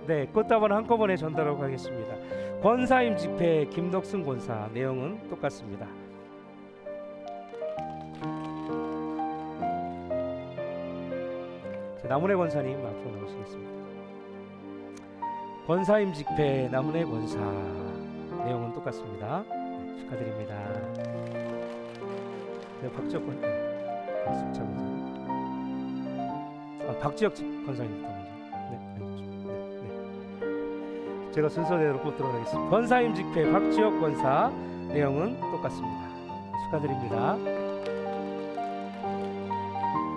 네, 꽃다발 한꺼번에 전달하고 가겠습니다. 권사임 집회 김덕승 권사, 내용은 똑같습니다. 남은혜 권사님 앞으로 나오시겠습니다. 권사임 직패 남은혜 권사, 내용은 똑같습니다. 네, 축하드립니다. 네, 박지혁 권사, 박숙자 권사, 박지혁 권사님부터 먼저. 네, 네. 제가 순서대로 뽑도록 하겠습니다. 권사임 직패 박지혁 권사, 내용은 똑같습니다. 축하드립니다.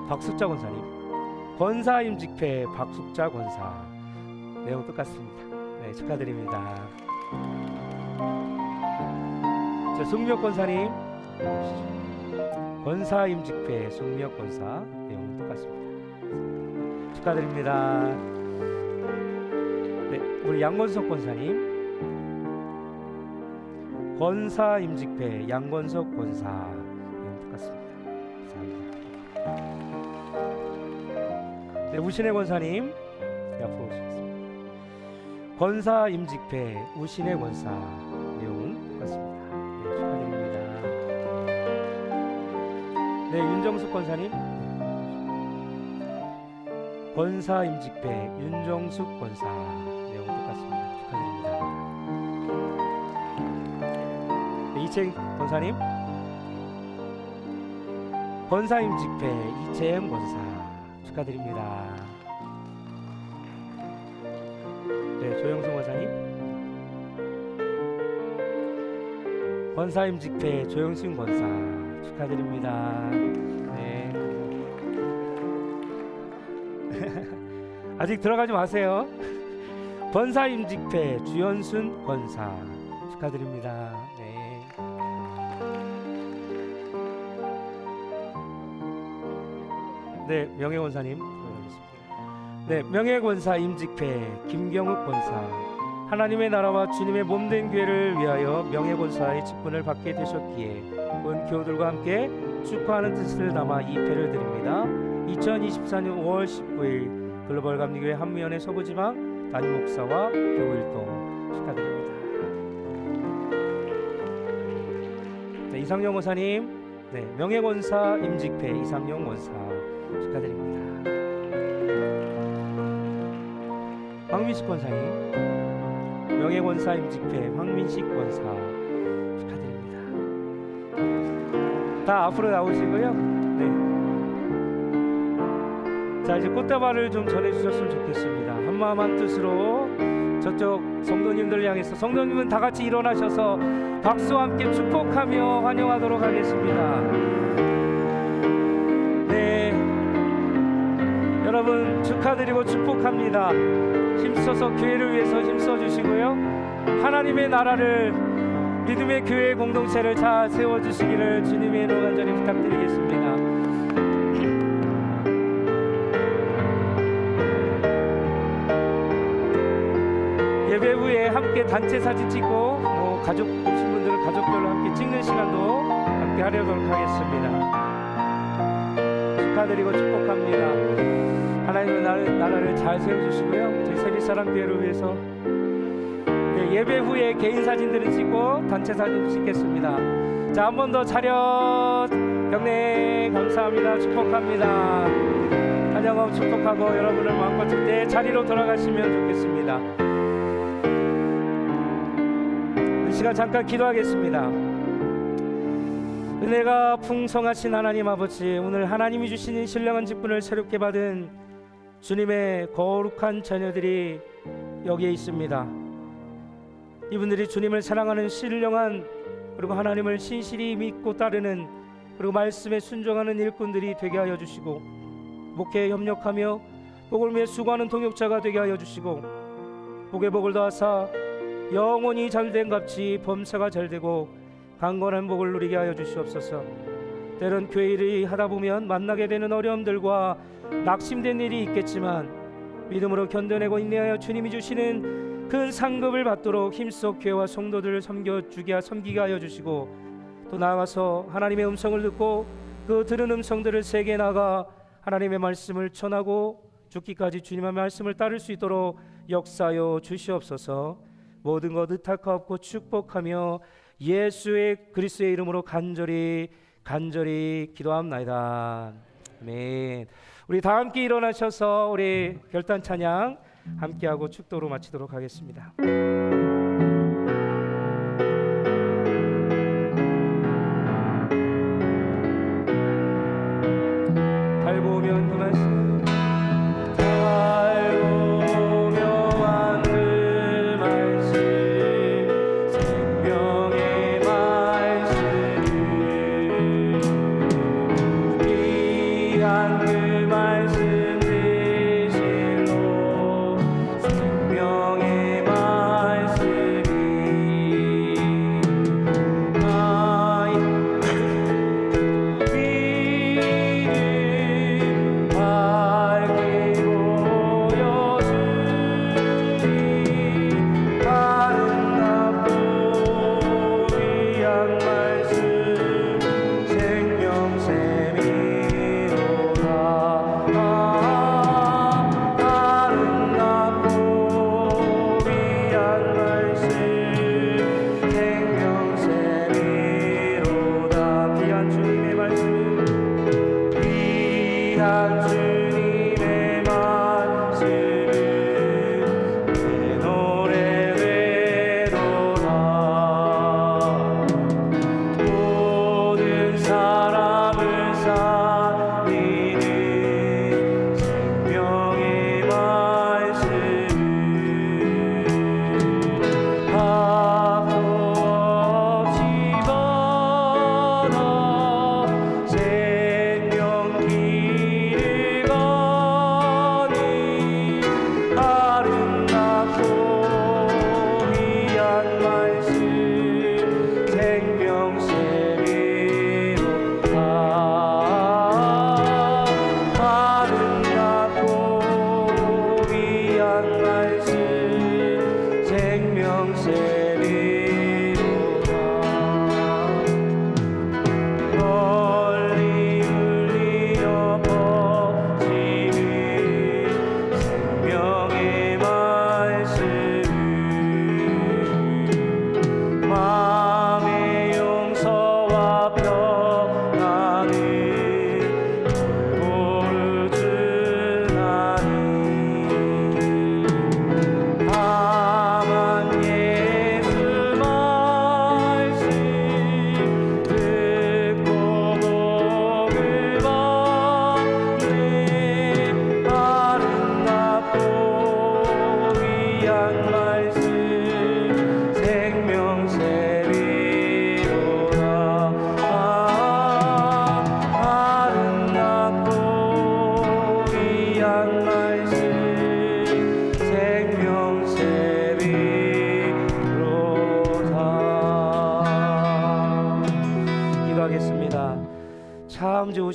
박숙자 권사님. 권사임 직패 박숙자 권사, 내용 똑같습니다. 네, 축하드립니다. 자, 숙명 권사님, 권사임 직패 숙명 권사, 내용 똑같습니다. 축하드립니다. 네, 우리 양권석 권사님, 권사임 직패 양권석 권사, 내용 똑같습니다. 감사합니다. 네, 우신혜 권사님, 네, 앞으로 오시겠습니다. 권사 임직패 우신혜 권사, 내용은 똑같습니다. 네, 축하드립니다. 네, 윤정숙 권사님, 권사 임직패 윤정숙 권사, 내용은 똑같습니다. 축하드립니다. 네, 이채영 권사님, 권사 임직패 이채영 권사, 축하드립니다. 네, 조영승 권사님, 권사임 직패 조영승 권사, 축하드립니다. 네. 아직 들어가지 마세요. 권사임 직패 주연순 권사, 축하드립니다. 네. 네, 명예권사님 들어가겠습니다. 네, 명예권사 임직패 김경욱 권사, 하나님의 나라와 주님의 몸된 교회를 위하여 명예권사의 직분을 받게 되셨기에 온 교우들과 함께 축하하는 뜻을 담아 이 패를 드립니다. 2024년 5월 19일 글로벌 감리교회 한미연의 서부지방 담임 목사와 교우일동 축하드립니다. 네, 이상영 권사님, 네, 명예권사 임직패 이상영 권사, 축하드립니다. 황민식 권사님, 명예권사 임직패 황민식 권사, 축하드립니다. 다 앞으로 나오시고요. 네. 자, 이제 꽃다발을 좀 전해주셨으면 좋겠습니다. 한마음 한뜻으로 저쪽 성도님들 향해서, 성도님은 다 같이 일어나셔서 박수와 함께 축복하며 환영하도록 하겠습니다. 네, 여러분 축하드리고 축복합니다. 힘써서 교회를 위해서 힘써 주시고요, 하나님의 나라를, 믿음의 교회 공동체를 잘 세워주시기를 주님의 이름으로 간절히 부탁드리겠습니다. 예배 후에 함께 단체 사진 찍고, 가족 오신 분들은 가족별로 함께 찍는 시간도 함께 하려도록 하겠습니다. 축하드리고 축복합니다. 하나님의 나라를 잘 세워주시고요, 저희 세빛사랑교회를 위해서 예배 후에 개인 사진들은 찍고 단체 사진 찍겠습니다. 자, 한 번 더 차렷 경례 감사합니다. 축복합니다. 환영하고 축복하고 여러분을 마음껏 때 자리로 돌아가시면 좋겠습니다. 이 시간 잠깐 기도하겠습니다. 은혜가 풍성하신 하나님 아버지, 오늘 하나님이 주시는 신령한 직분을 새롭게 받은 주님의 거룩한 자녀들이 여기에 있습니다. 이분들이 주님을 사랑하는 신령한, 그리고 하나님을 신실히 믿고 따르는, 그리고 말씀에 순종하는 일꾼들이 되게 하여 주시고, 목회에 협력하며 복을 위해 수고하는 동역자가 되게 하여 주시고, 복의 복을 더하사 영원히 잘된 값이 범사가 잘되고 강건한 복을 누리게 하여 주시옵소서. 때론 교회 일을 하다 보면 만나게 되는 어려움들과 낙심된 일이 있겠지만 믿음으로 견뎌내고 인내하여 주님이 주시는 큰 상급을 받도록 힘써 교회와 성도들을 섬기게 하여 주시고, 또 나아가서 하나님의 음성을 듣고 그 들은 음성들을 세계 나가 하나님의 말씀을 전하고 죽기까지 주님의 말씀을 따를 수 있도록 역사하여 주시옵소서. 모든 것 의탁하옵고 축복하며 예수의 그리스도의 이름으로 간절히 기도합나이다. 아멘. 우리 다 함께 일어나셔서 우리 결단 찬양 함께하고 축도로 마치도록 하겠습니다. 달고 오면 그 말씀, 생명의 말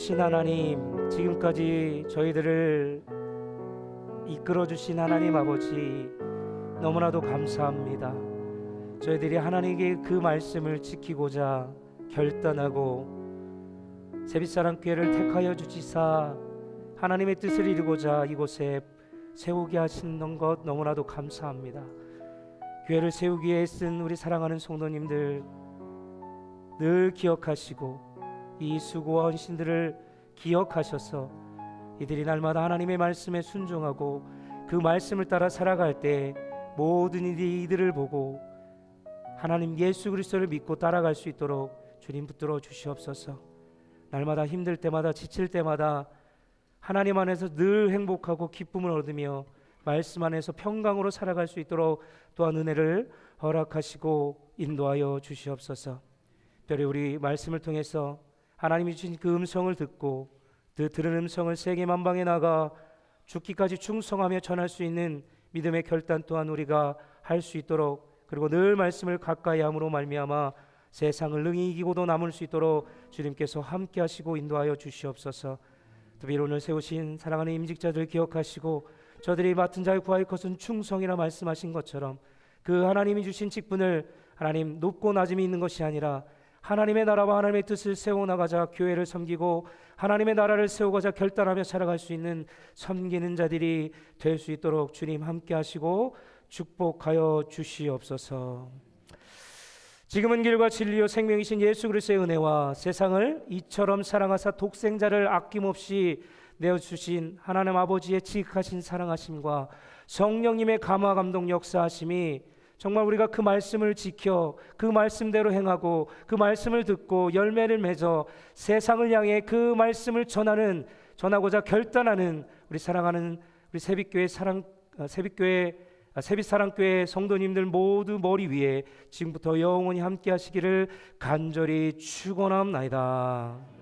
살아계신 하나님, 지금까지 저희들을 이끌어주신 하나님 아버지, 너무나도 감사합니다. 저희들이 하나님께 그 말씀을 지키고자 결단하고 세빛사랑교회를 택하여 주시사 하나님의 뜻을 이루고자 이곳에 세우게 하시는 것 너무나도 감사합니다. 교회를 세우기 위해 쓴 우리 사랑하는 성도님들 늘 기억하시고 이 수고와 헌신들을 기억하셔서 이들이 날마다 하나님의 말씀에 순종하고 그 말씀을 따라 살아갈 때 모든 이들이 이들을 보고 하나님 예수 그리스도를 믿고 따라갈 수 있도록 주님 붙들어 주시옵소서. 날마다 힘들 때마다 지칠 때마다 하나님 안에서 늘 행복하고 기쁨을 얻으며 말씀 안에서 평강으로 살아갈 수 있도록 또한 은혜를 허락하시고 인도하여 주시옵소서. 특별히 우리 말씀을 통해서 하나님이 주신 그 음성을 듣고 그 들은 음성을 세계 만방에 나가 죽기까지 충성하며 전할 수 있는 믿음의 결단 또한 우리가 할 수 있도록, 그리고 늘 말씀을 가까이 함으로 말미암아 세상을 능히 이기고도 남을 수 있도록 주님께서 함께 하시고 인도하여 주시옵소서. 특별히 오늘 세우신 사랑하는 임직자들 기억하시고 저들이 맡은 자의 구할 것은 충성이라 말씀하신 것처럼 그 하나님이 주신 직분을 하나님 높고 낮음이 있는 것이 아니라 하나님의 나라와 하나님의 뜻을 세워나가자 교회를 섬기고 하나님의 나라를 세우고자 결단하며 살아갈 수 있는 섬기는 자들이 될 수 있도록 주님 함께 하시고 축복하여 주시옵소서. 지금은 길과 진리요 생명이신 예수 그리스도의 은혜와 세상을 이처럼 사랑하사 독생자를 아낌없이 내어주신 하나님 아버지의 지극하신 사랑하심과 성령님의 감화 감동 역사하심이 정말 우리가 그 말씀을 지켜 그 말씀대로 행하고 그 말씀을 듣고 열매를 맺어 세상을 향해 그 말씀을 전하고자 결단하는 우리 사랑하는 우리 세빛사랑교회 성도님들 모두 머리 위에 지금부터 영원히 함께 하시기를 간절히 축원합니다.